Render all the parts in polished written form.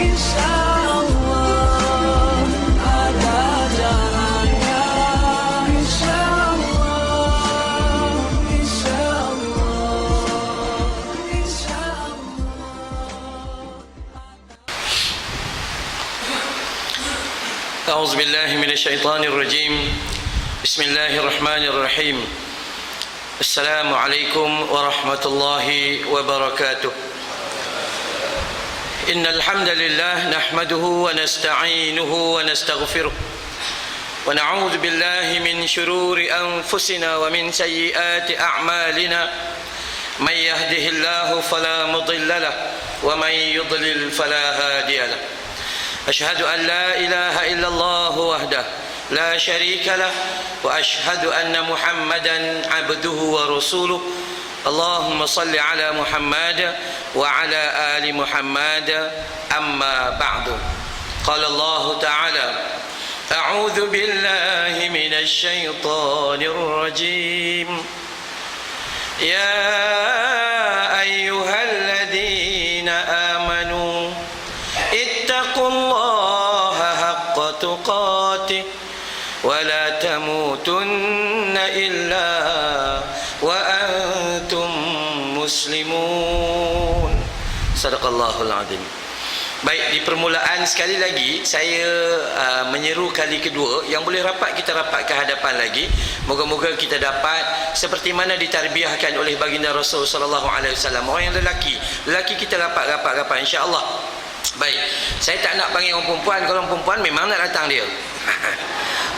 insyaallah ada jalannya, insyaallah, insyaallah, insyaallah. أعوذ بالله من الشيطان الرجيم. بسم الله الرحمن الرحيم. السلام عليكم ورحمة الله وبركاته. إن الحمد لله نحمده ونستعينه ونستغفره ونعوذ بالله من شرور أنفسنا ومن سيئات أعمالنا. من يهده الله فلا مضل له ومن يضلل فلا هادي له. أشهد أن لا إله إلا الله وحده لا شريك له وأشهد أن محمدا عبده ورسوله. اللهم صل على محمد وعلى آل محمد. أما بعد، قال الله تعالى: أعوذ بالله من الشيطان الرجيم. يا أيها الذين آمنوا اتقوا الله حق تقاته ولا تموتن إلا وأنتم مسلمون. Sadaqallahul Azim. Baik, di permulaan sekali lagi saya menyeru kali kedua, yang boleh rapat kita rapat ke hadapan lagi. Moga-moga kita dapat seperti mana ditarbiahkan oleh baginda Rasul sallallahu alaihi wasallam. Orang yang lelaki kita rapat insya-Allah. Baik, saya tak nak panggil orang perempuan. Kalau orang perempuan memang nak datang dia.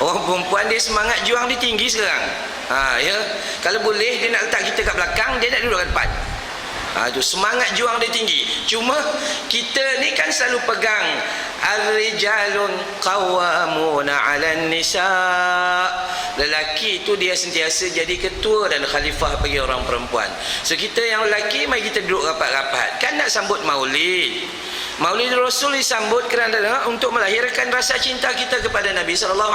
Orang perempuan dia semangat juang dia tinggi sekarang. Ya. Kalau boleh dia nak letak kita kat belakang, dia nak duduk kat depan. Itu semangat juang dia tinggi. Cuma kita ni kan selalu pegang ar-rijalun qawwamuna 'alan nisa. Lelaki itu dia sentiasa jadi ketua dan khalifah bagi orang perempuan. So kita yang lelaki, mari kita duduk rapat-rapat. Kan nak sambut Maulid. Maulid Rasul disambut kerana untuk melahirkan rasa cinta kita kepada Nabi SAW.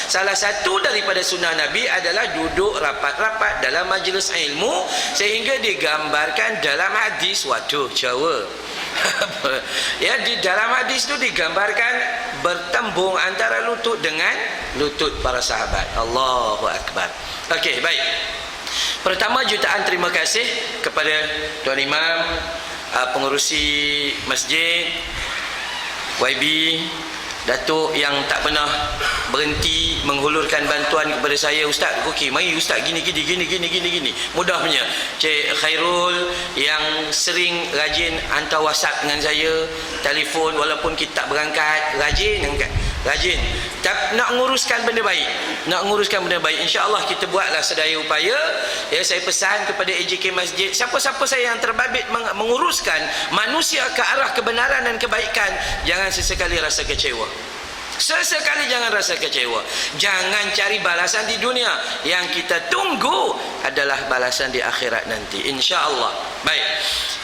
Salah satu daripada sunnah Nabi adalah duduk rapat-rapat dalam majlis ilmu, sehingga digambarkan dalam hadis. Waduh, Jawa. Ya, di dalam hadis itu digambarkan bertembung antara lutut dengan lutut para sahabat. Allahu Akbar. Okey, baik. Pertama, jutaan terima kasih kepada Tuan Imam, pengurusi masjid, YB, Datuk yang tak pernah berhenti menghulurkan bantuan kepada saya. Ustaz, okey, mari Ustaz gini. Mudahnya. Cik Khairul yang sering rajin hantar WhatsApp dengan saya, telefon walaupun kita tak berangkat, rajin. Nak nguruskan benda baik. InsyaAllah kita buatlah sedaya upaya. Ya, saya pesan kepada AJK Masjid, siapa-siapa saya yang terbabit menguruskan manusia ke arah kebenaran dan kebaikan, jangan sesekali rasa kecewa. Jangan cari balasan di dunia. Yang kita tunggu adalah balasan di akhirat nanti, insya-Allah. Baik.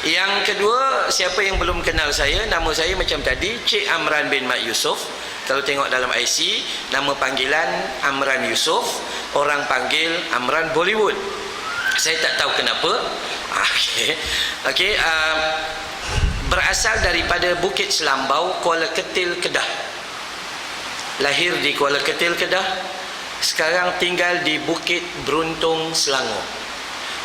Yang kedua, siapa yang belum kenal saya, nama saya macam tadi, Cik Amran bin Mat Yusof. Kalau tengok dalam IC, nama panggilan Amran Yusof, orang panggil Amran Bollywood. Saya tak tahu kenapa. Okey, berasal daripada Bukit Selambau, Kuala Ketil, Kedah. Lahir di Kuala Ketil, Kedah. Sekarang tinggal di Bukit Beruntung, Selangor.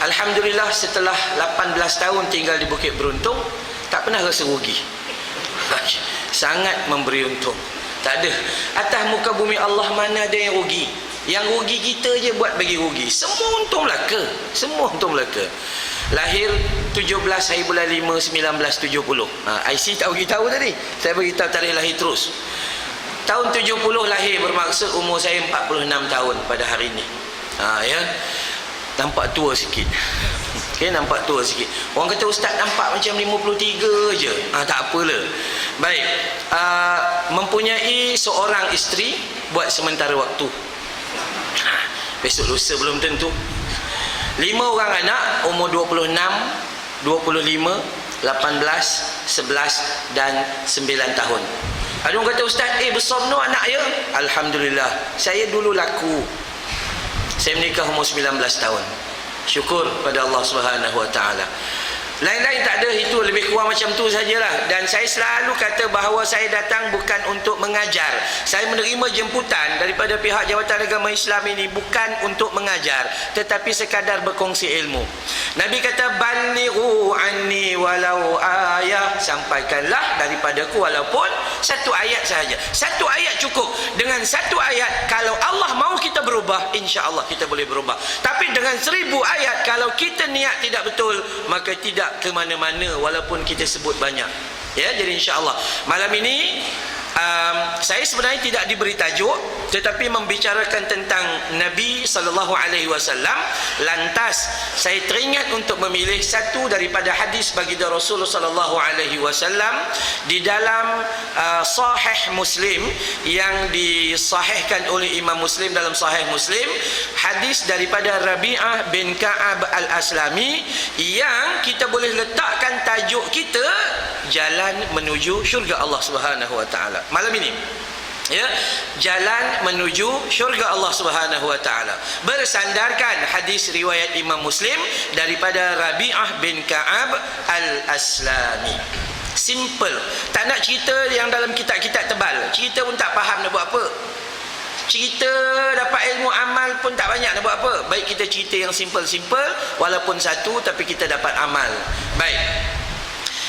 Alhamdulillah, setelah 18 tahun tinggal di Bukit Beruntung, tak pernah rasa rugi. Sangat memberi untung. Tak ada. Atas muka bumi Allah mana ada yang rugi? Yang rugi kita je buat bagi rugi. Semua untung belaka. Lahir 17 hari bulan 5 1970. IC tak beritahu tadi. Saya beritahu tarikh lahir terus. Tahun 70 lahir, bermaksud umur saya 46 tahun pada hari ini. Ya. Nampak tua sikit. Okay, nampak tua sikit. Orang kata ustaz nampak macam 53 je. Tak apalah. Baik. Mempunyai seorang isteri buat sementara waktu. Besok lusa belum tentu. 5 orang anak, umur 26, 25, 18, 11 dan 9 tahun. Ada orang kata ustaz, besar no anak ya? Alhamdulillah. Saya dulu laku. Saya menikah umur 19 tahun. Syukur pada Allah Subhanahu Wa Taala. Lain-lain tak ada, itu lebih kurang macam tu sajalah. Dan saya selalu kata bahawa saya datang bukan untuk mengajar. Saya menerima jemputan daripada pihak Jabatan Agama Islam ini bukan untuk mengajar, tetapi sekadar berkongsi ilmu. Nabi kata, balighu anni walau ayah, sampaikanlah daripadaku walaupun satu ayat sahaja. Satu ayat cukup. Dengan satu ayat, kalau Allah mahu kita berubah, insya-Allah kita boleh berubah. Tapi dengan 1000 ayat, kalau kita niat tidak betul, maka tidak ke mana-mana walaupun kita sebut banyak. Ya, jadi insya-Allah malam ini saya sebenarnya tidak diberi tajuk, tetapi membicarakan tentang Nabi sallallahu alaihi wasallam. Lantas saya teringat untuk memilih satu daripada hadis baginda Rasulullah sallallahu alaihi wasallam di dalam Sahih Muslim, yang disahihkan oleh Imam Muslim dalam Sahih Muslim, hadis daripada Rabi'ah bin Ka'ab al-Aslami, yang kita boleh letakkan tajuk kita jalan menuju syurga Allah Subhanahu wa taala malam ini. Ya, jalan menuju syurga Allah Subhanahu wa taala, bersandarkan hadis riwayat Imam Muslim daripada Rabi'ah bin Ka'ab al-Aslami. Simple, tak nak cerita yang dalam kitab-kitab tebal. Cerita pun tak faham nak buat apa. Cerita dapat ilmu amal pun tak banyak nak buat apa. Baik kita cerita yang simple-simple, walaupun satu tapi kita dapat amal. Baik.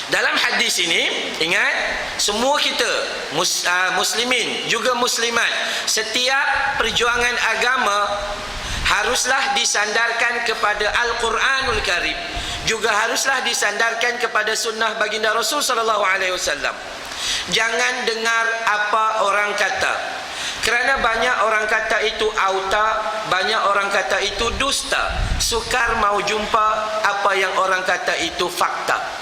Dalam hadis ini, ingat, semua kita muslimin juga muslimat, setiap perjuangan agama haruslah disandarkan kepada Al-Quranul Karim, juga haruslah disandarkan kepada sunnah baginda Rasul sallallahu alaihi wasallam. Jangan dengar apa orang kata, kerana banyak orang kata itu auta, banyak orang kata itu dusta. Sukar mau jumpa apa yang orang kata itu fakta.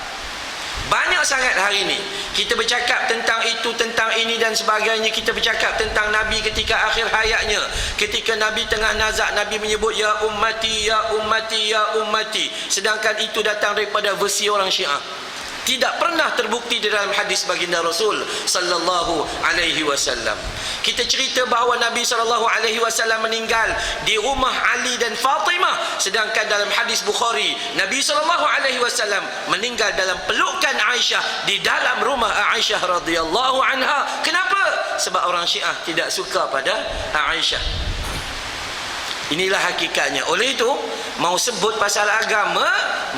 Banyak sangat hari ini kita bercakap tentang itu, tentang ini dan sebagainya. Kita bercakap tentang Nabi ketika akhir hayatnya, ketika Nabi tengah nazak, Nabi menyebut ya ummati, ya ummati, ya ummati, sedangkan itu datang daripada versi orang Syiah. Tidak pernah terbukti di dalam hadis baginda Rasul sallallahu alaihi wasallam. Kita cerita bahawa Nabi sallallahu alaihi wasallam meninggal di rumah Ali dan Fatimah, sedangkan dalam hadis Bukhari Nabi sallallahu alaihi wasallam meninggal dalam pelukan Aisyah di dalam rumah Aisyah radhiyallahu anha. Kenapa? Sebab orang Syiah tidak suka pada Aisyah. Inilah hakikatnya. Oleh itu, mau sebut pasal agama,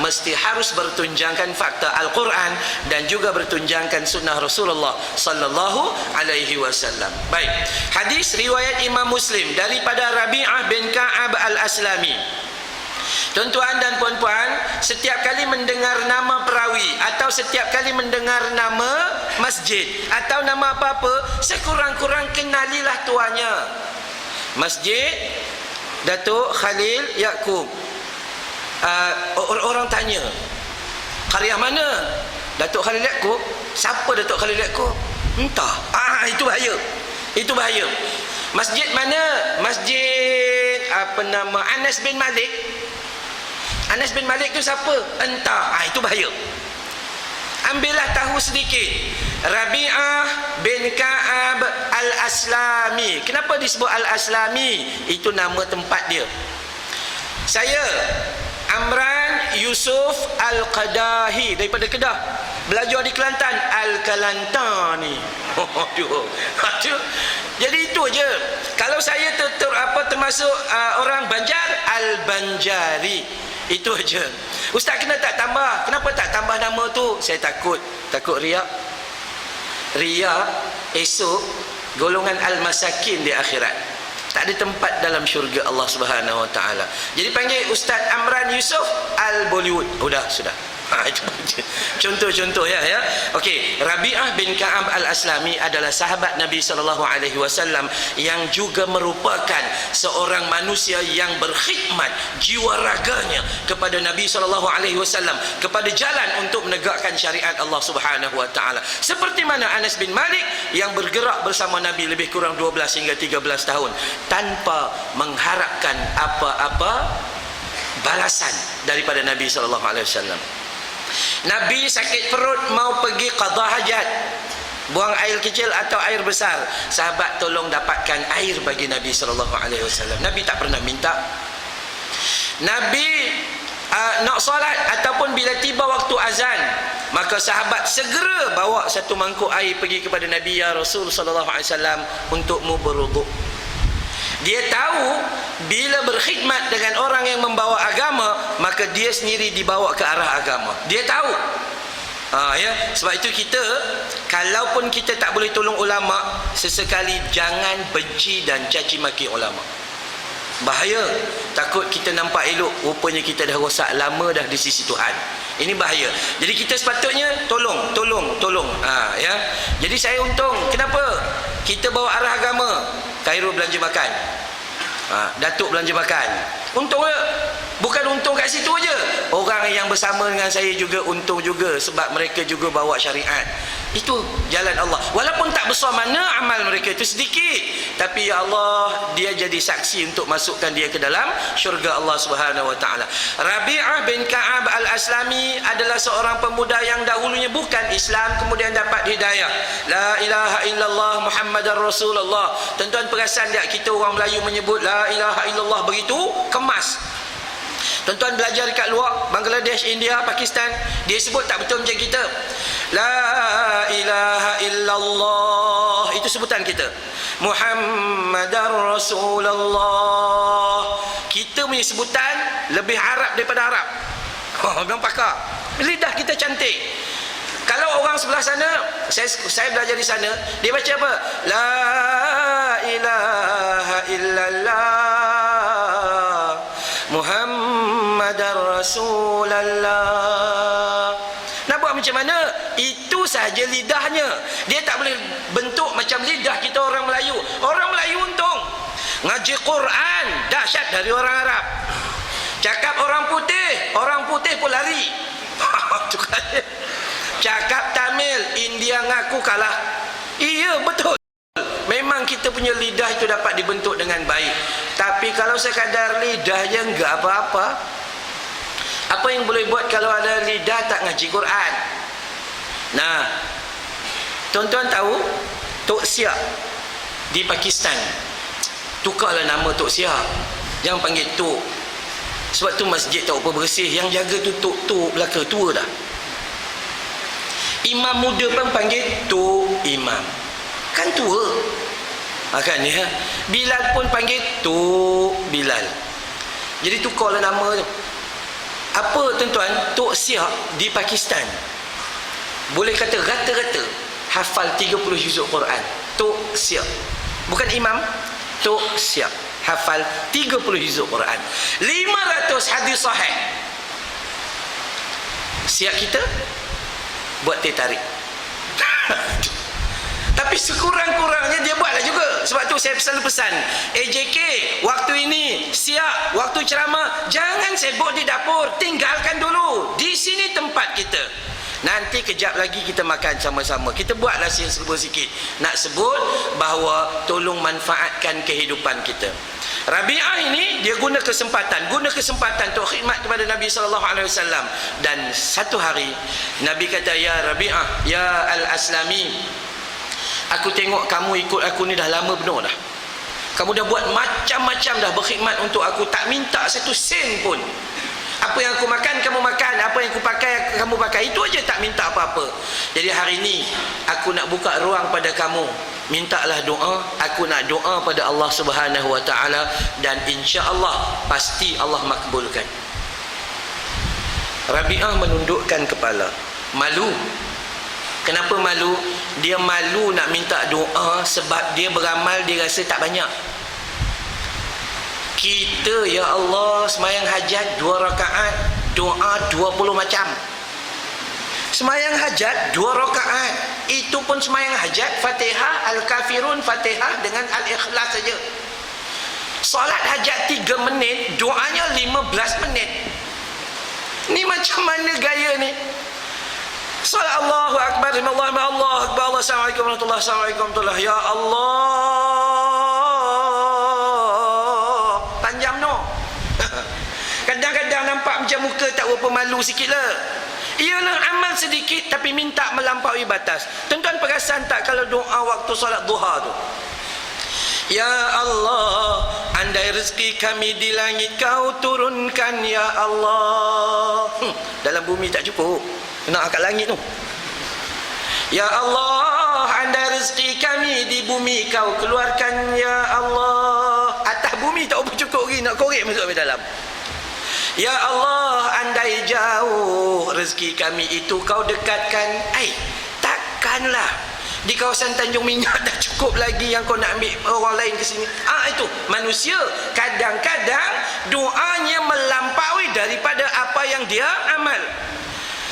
mesti harus bertunjangkan fakta Al-Quran dan juga bertunjangkan sunnah Rasulullah sallallahu alaihi wasallam. Baik, hadis riwayat Imam Muslim daripada Rabi'ah bin Ka'ab al-Aslami. Tuan-tuan dan puan-puan, setiap kali mendengar nama perawi atau setiap kali mendengar nama masjid atau nama apa-apa, sekurang-kurang kenalilah tuannya. Masjid Datuk Khalil Yaakob. Orang tanya, qaryah mana Datuk Khalil Yaakob? Siapa Datuk Khalil Yaakob? Entah. Itu bahaya. Itu bahaya. Masjid mana? Masjid apa nama, Anas bin Malik. Anas bin Malik tu siapa? Entah. Itu bahaya. Ambillah tahu sedikit. Rabi'ah bin Ka'ab al-Aslami. Kenapa disebut al-Aslami? Itu nama tempat dia. Saya Amran Yusuf Al-Qadahi daripada Kedah, belajar di Kelantan, Al-Kalantani. Aduh. Jadi itu je. Kalau saya termasuk orang Banjar, Al-Banjari. Itu aja. Ustaz kena tak tambah. Kenapa tak tambah nama tu? Saya takut riak. Riak esok golongan al-masakin di akhirat. Tak ada tempat dalam syurga Allah Subhanahu wa taala. Jadi panggil Ustaz Amran Yusuf Al-Bollywood. Sudah. Itu contoh-contoh ya. Okey, Rabi'ah bin Ka'ab al-Aslami adalah sahabat Nabi sallallahu alaihi wasallam yang juga merupakan seorang manusia yang berkhidmat jiwa raganya kepada Nabi sallallahu alaihi wasallam, kepada jalan untuk menegakkan syariat Allah Subhanahu wa taala. Seperti mana Anas bin Malik yang bergerak bersama Nabi lebih kurang 12 hingga 13 tahun tanpa mengharapkan apa-apa balasan daripada Nabi sallallahu alaihi wasallam. Nabi sakit perut mau pergi qada hajat, buang air kecil atau air besar, sahabat tolong dapatkan air bagi Nabi sallallahu alaihi wasallam. Nabi tak pernah minta. Nabi nak solat ataupun bila tiba waktu azan, maka sahabat segera bawa satu mangkuk air pergi kepada Nabi, ya Rasul sallallahu alaihi wasallam, untukmu berwuduk. Dia tahu bila berkhidmat dengan orang yang membawa agama, maka dia sendiri dibawa ke arah agama. Dia tahu. Ya, sebab itu kita, kalaupun kita tak boleh tolong ulama, sesekali jangan benci dan caci maki ulama. Bahaya. Takut kita nampak elok, rupanya kita dah rosak lama dah di sisi Tuhan. Ini bahaya. Jadi kita sepatutnya tolong. Ya. Jadi saya untung. Kenapa? Kita bawa arah agama. Khairul belanja makan. Datuk belanja makan. Untung ke? Bukan untung kat situ aja. Orang yang bersama dengan saya juga untung juga, sebab mereka juga bawa syariat. Itu jalan Allah. Walaupun tak besar mana amal mereka itu sedikit, tapi ya Allah, dia jadi saksi untuk masukkan dia ke dalam syurga Allah Subhanahu wa taala. Rabi'ah bin Ka'ab Al-Aslami adalah seorang pemuda yang dahulunya bukan Islam, kemudian dapat hidayah. La ilaha illallah Muhammadar Rasulullah. Tuan-tuan perasan tak kita orang Melayu menyebut la ilaha illallah begitu kemas. Tuan-tuan belajar dekat luar, Bangladesh, India, Pakistan, dia sebut tak betul macam kita. La ilaha illallah, itu sebutan kita. Muhammadar Rasulullah, kita punya sebutan lebih Arab daripada Arab. Memang pakar. Lidah kita cantik. Kalau orang sebelah sana, saya belajar di sana, dia baca apa? La ilaha illallah Muhammadar Rasulullah. Nak buat macam mana? Itu sahaja lidahnya. Dia tak boleh bentuk macam lidah kita orang Melayu. Orang Melayu untung ngaji Quran dahsyat dari orang Arab. Cakap orang putih pun lari. Cakap Tamil, India ngaku kalah. Iya, betul. Memang kita punya lidah itu dapat dibentuk dengan baik. Tapi kalau sekadar lidahnya enggak apa-apa, apa yang boleh buat kalau ada lidah tak ngaji Quran? Nah, tuan-tuan tahu Tok Siak di Pakistan, tukarlah nama Tok Siak, jangan panggil Tok. Sebab tu masjid tak apa bersih, yang jaga tu Tok belaka, tua dah. Imam muda pun panggil Tok Imam, kan tua. Makanya Bilal pun panggil Tok Bilal. Jadi tukarlah nama tu. Apa tuan-tuan? Tok Siak di Pakistan boleh kata rata-rata hafal 30 juzuk Quran. Tok Siak, bukan imam. Tok Siak hafal 30 juzuk Quran, 500 hadis sahih. Siak kita buat teh tarik. Tapi sekurang-kurangnya dia buatlah juga. Sebab tu saya selalu pesan, AJK, waktu ini siap, waktu ceramah, jangan sibuk di dapur, tinggalkan dulu. Di sini tempat kita. Nanti kejap lagi kita makan sama-sama. Kita buatlah serba sikit. Nak sebut bahawa tolong manfaatkan kehidupan kita. Rabi'ah ini dia guna kesempatan untuk khidmat kepada Nabi SAW. Dan satu hari Nabi kata, ya Rabi'ah, ya Al-Aslami, aku tengok kamu ikut aku ni dah lama benar dah. Kamu dah buat macam-macam dah berkhidmat untuk aku, tak minta satu sen pun. Apa yang aku makan, kamu makan. Apa yang aku pakai, kamu pakai. Itu aja, tak minta apa-apa. Jadi hari ini aku nak buka ruang pada kamu. Mintalah doa. Aku nak doa pada Allah Subhanahu wa taala, dan insya-Allah pasti Allah makbulkan. Rabi'ah menundukkan kepala. Malu. Kenapa malu? Dia malu nak minta doa sebab dia beramal dia rasa tak banyak. Kita, ya Allah, semayang hajat 2 rakaat, doa 20 macam. Semayang hajat 2 rakaat, itu pun semayang hajat Fatihah, Al-Kafirun, Fatihah dengan Al-Ikhlas saja. Solat hajat 3 menit, doanya 15 menit. Ni macam mana gaya ni? Salat Allahu Akbar, Allah Akbar, Assalamualaikum warahmatullahi wabarakatuh. Ya Allah, panjang no. Kadang-kadang nampak macam muka tak berapa malu sikit lah. Ialah amal sedikit tapi minta melampaui batas. Tuan-tuan perasan tak kalau doa waktu solat duha tu, Ya Allah, andai rezeki kami di langit kau turunkan ya Allah. Dalam bumi tak cukup, nak kat langit tu. Ya Allah, andai rezeki kami di bumi kau keluarkan ya Allah. Atas bumi tak apa cukup lagi, nak korek masuk ke dalam. Ya Allah, andai jauh rezeki kami itu kau dekatkan. Takkanlah di kawasan Tanjung Minyak dah cukup lagi yang kau nak ambil orang lain ke sini. Itu manusia kadang-kadang doanya melampaui daripada apa yang dia amal.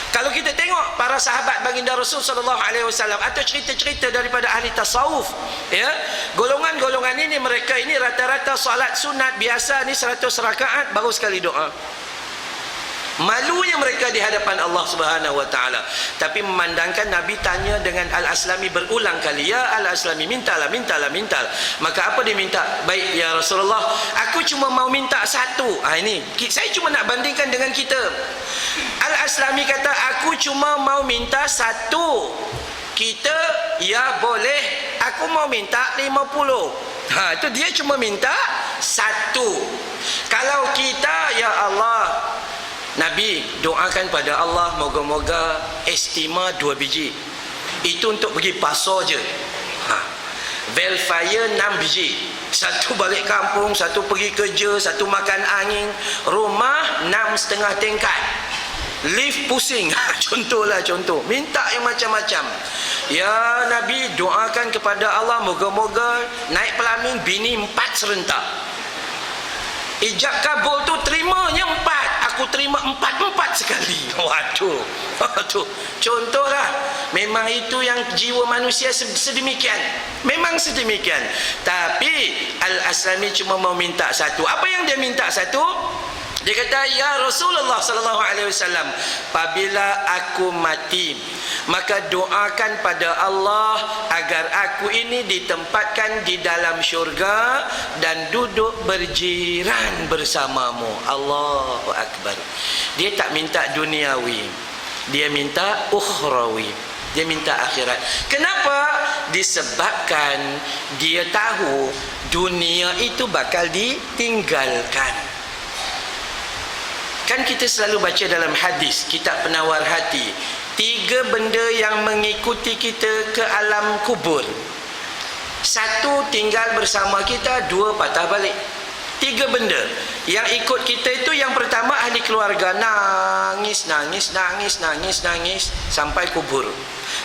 Kalau kita tengok para sahabat baginda Rasul sallallahu alaihi wasallam atau cerita-cerita daripada ahli tasawuf, ya, golongan-golongan ini, mereka ini rata-rata solat sunat biasa ni 100 rakaat baru sekali doa. Malunya mereka di hadapan Allah Subhanahu wa taala. Tapi memandangkan Nabi tanya dengan Al-Aslami berulang kali, ya Al-Aslami, mintalah. Maka apa dia minta? Baik ya Rasulullah, aku cuma mau minta satu. Ini saya cuma nak bandingkan dengan kita. Al-Aslami kata, aku cuma mau minta satu. Kita, ya boleh, aku mau minta 50. Itu dia cuma minta satu. Kalau kita, ya Allah, Nabi doakan pada Allah, moga-moga estima 2 biji. Itu untuk pergi pasar je. Velfire 6 biji. Satu balik kampung, satu pergi kerja, satu makan angin. Rumah 6,5 tingkat. Lift pusing. Contohlah contoh. Minta yang macam-macam. Ya Nabi, doakan kepada Allah, moga-moga naik pelamin bini 4 serentak. Ijab kabul tu terimanya 4. Aku terima 4 sekali. Waduh. Contohlah. Memang itu yang jiwa manusia sedemikian. Memang sedemikian. Tapi Al-Aslami cuma mau minta satu. Apa yang dia minta satu? Dia kata, ya Rasulullah sallallahu alaihi wasallam, apabila aku mati, maka doakan pada Allah agar aku ini ditempatkan di dalam syurga dan duduk berjiran bersamamu. Allahu Akbar. Dia tak minta duniawi, dia minta ukhrawi, dia minta akhirat. Kenapa? Disebabkan dia tahu dunia itu bakal ditinggalkan. Kan kita selalu baca dalam hadis, kitab penawar hati, 3 benda yang mengikuti kita ke alam kubur. 1 tinggal bersama kita, 2 patah balik. 3 benda yang ikut kita itu, yang pertama ahli keluarga, nangis sampai kubur.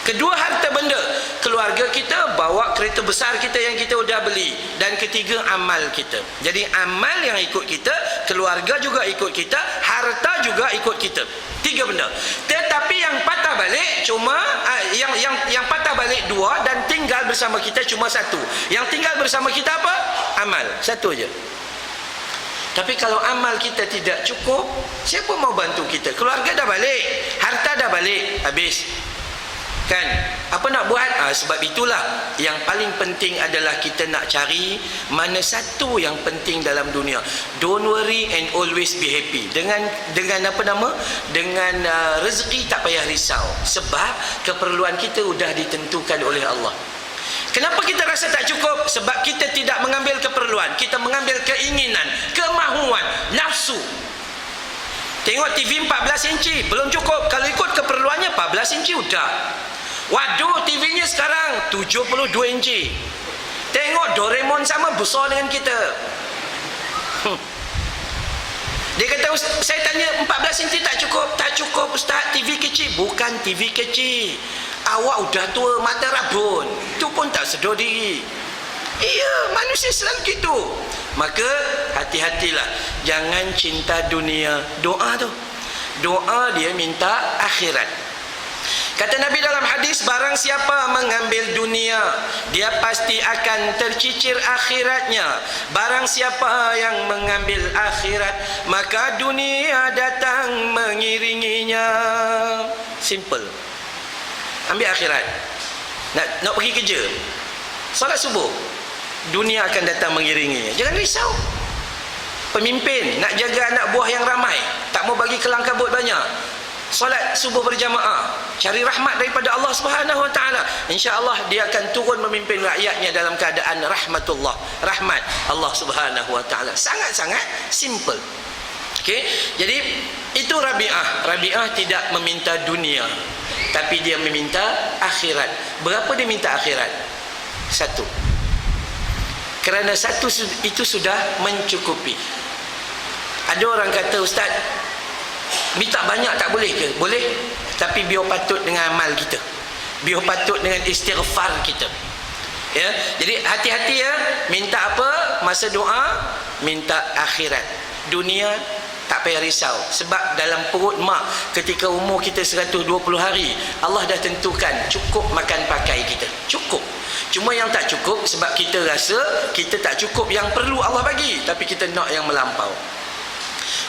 Kedua, harta benda, keluarga kita bawa kereta besar kita yang kita sudah beli. Dan ketiga, amal kita. Jadi amal yang ikut kita, keluarga juga ikut kita, harta juga ikut kita. 3 benda. Tetapi yang patah balik cuma yang patah balik 2 dan tinggal bersama kita cuma 1. Yang tinggal bersama kita apa? Amal. 1 je. Tapi kalau amal kita tidak cukup, siapa mau bantu kita? Keluarga dah balik, harta dah balik, habis. Kan? Apa nak buat? Sebab itulah yang paling penting adalah kita nak cari mana satu yang penting dalam dunia. Don't worry and always be happy. Dengan apa nama? Dengan rezeki tak payah risau. Sebab keperluan kita sudah ditentukan oleh Allah. Kenapa kita rasa tak cukup? Sebab kita tidak mengambil keperluan. Kita mengambil keinginan, kemahuan, nafsu. Tengok TV 14 inci, belum cukup. Kalau ikut keperluannya 14 inci sudah. Waduh, TV-nya sekarang 72 inci. Tengok Doraemon sama besar dengan kita. Dia kata, saya tanya 14 inci tak cukup. Tak cukup Ustaz, TV kecil. Bukan TV kecil. Awak udah tua, mata rabun. Itu pun tak sedar diri. Iya, manusia selalu gitu. Maka hati-hatilah, jangan cinta dunia. Doa tu, doa dia minta akhirat. Kata Nabi dalam hadis, barang siapa mengambil dunia, dia pasti akan tercicir akhiratnya. Barang siapa yang mengambil akhirat, maka dunia datang mengiringinya. Simple. Ambil akhirat. Nak pergi kerja, solat subuh, dunia akan datang mengiringinya. Jangan risau. Pemimpin nak jaga anak buah yang ramai, tak mau bagi kelang kabut banyak, solat subuh berjamaah, cari rahmat daripada Allah Subhanahu Wa Taala. Insya-Allah dia akan turun memimpin rakyatnya dalam keadaan rahmatullah, rahmat Allah Subhanahu Wa Taala. Sangat-sangat simple. Okey, jadi itu Rabi'ah. Rabi'ah tidak meminta dunia, tapi dia meminta akhirat. Berapa dia minta akhirat? 1. Kerana 1 itu sudah mencukupi. Ada orang kata, Ustaz, minta banyak tak boleh ke? Boleh, tapi biar patut dengan amal kita, biar patut dengan istighfar kita. Ya, jadi hati-hati ya. Minta apa masa doa? Minta akhirat. Dunia tak payah risau, sebab dalam perut mak ketika umur kita 120 hari, Allah dah tentukan cukup makan pakai kita, cukup. Cuma yang tak cukup sebab kita rasa kita tak cukup yang perlu Allah bagi, tapi kita nak yang melampau.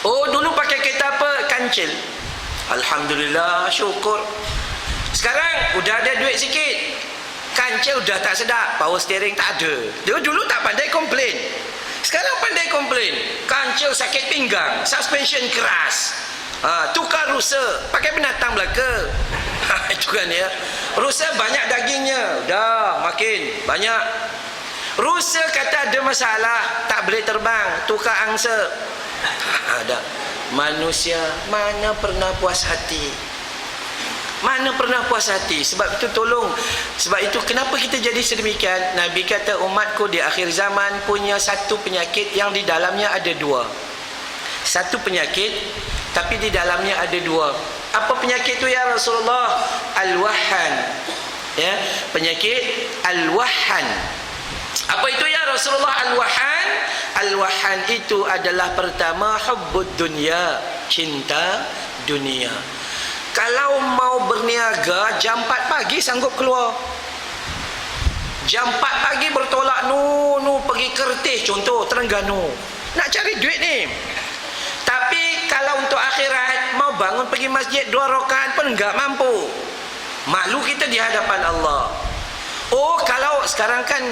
Oh, dulu pakai kereta apa? Kancil. Alhamdulillah, syukur. Sekarang udah ada duit sikit, kancil udah tak sedap, power steering tak ada. Dia dulu tak pandai komplain, sekarang pandai komplain. Kancil sakit pinggang, suspension keras, tukar rusa, pakai binatang belaka. Itu kan ya. Rusa banyak dagingnya, dah makin banyak. Rusa kata ada masalah, tak boleh terbang, tukar angsa. Ada. Manusia mana pernah puas hati, mana pernah puas hati. Sebab itu tolong, sebab itu kenapa kita jadi sedemikian. Nabi kata umatku di akhir zaman punya satu penyakit yang di dalamnya ada 2. Satu penyakit tapi di dalamnya ada 2. Apa penyakit itu ya Rasulullah? Al-wahan. Ya, penyakit al-wahan. Apa itu ya Rasulullah al-wahan? Al-wahan itu adalah pertama hubbud dunya, cinta dunia. Kalau mau berniaga jam 4 pagi sanggup keluar, jam 4 pagi bertolak pergi Kertih contoh, Terengganu, nak cari duit ni. Tapi kalau untuk akhirat mau bangun pergi masjid 2 rakaat pun enggak mampu. Malu kita di hadapan Allah. Oh, kalau sekarang kan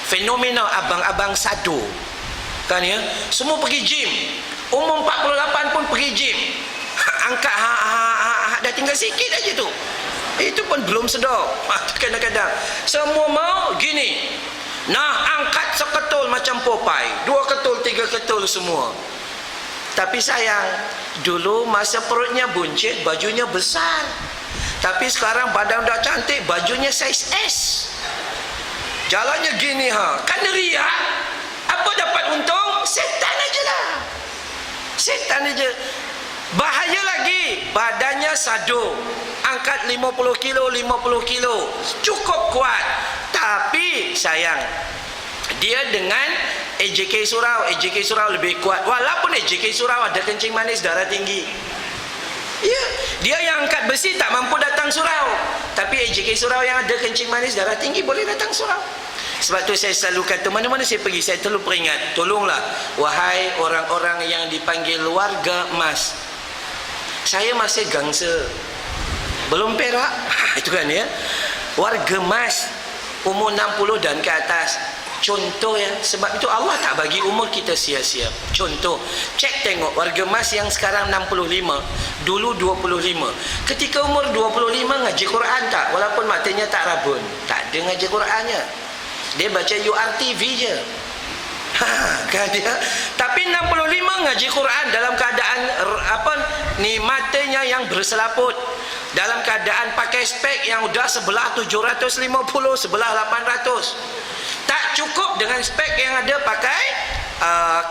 fenomena abang-abang sado kan ya, semua pergi gym, umur 48 pun pergi gym. Angkat dah tinggal sikit aja tu, itu pun belum sedap. Kadang-kadang semua mau gini, nah angkat seketul macam Popeye, 2 ketul 3 ketul semua. Tapi sayang, dulu masa perutnya buncit bajunya besar, tapi sekarang badan dah cantik, bajunya saiz S, jalannya gini kan riak. Apa dapat untung? Setan aja lah, setan aja. Bahaya lagi, badannya sado, angkat 50 kilo 50 kilo, cukup kuat. Tapi sayang, dia dengan AJK surau lebih kuat. Walaupun AJK surau ada kencing manis, darah tinggi. Ya, dia yang angkat besi tak mampu datang surau, tapi AJK surau yang ada kencing manis, darah tinggi boleh datang surau. Sebab tu saya selalu kata, mana-mana saya pergi, saya selalu peringat, tolonglah wahai orang-orang yang dipanggil warga emas. Saya masih gangsa, belum perak. Itu kan ya, warga emas umur 60 dan ke atas. Contoh ya, sebab itu Allah tak bagi umur kita sia-sia. Contoh, cek tengok warga emas yang sekarang 65, dulu 25. Ketika umur 25 ngaji Quran tak? Walaupun matanya tak rabun, tak ada ngaji Qurannya, dia baca URTV je. Kan dia. Tapi 65 ngaji Quran dalam keadaan matanya yang berselaput, dalam keadaan pakai spek yang udah sebelah 750, sebelah 800. Tak cukup dengan spek yang ada pakai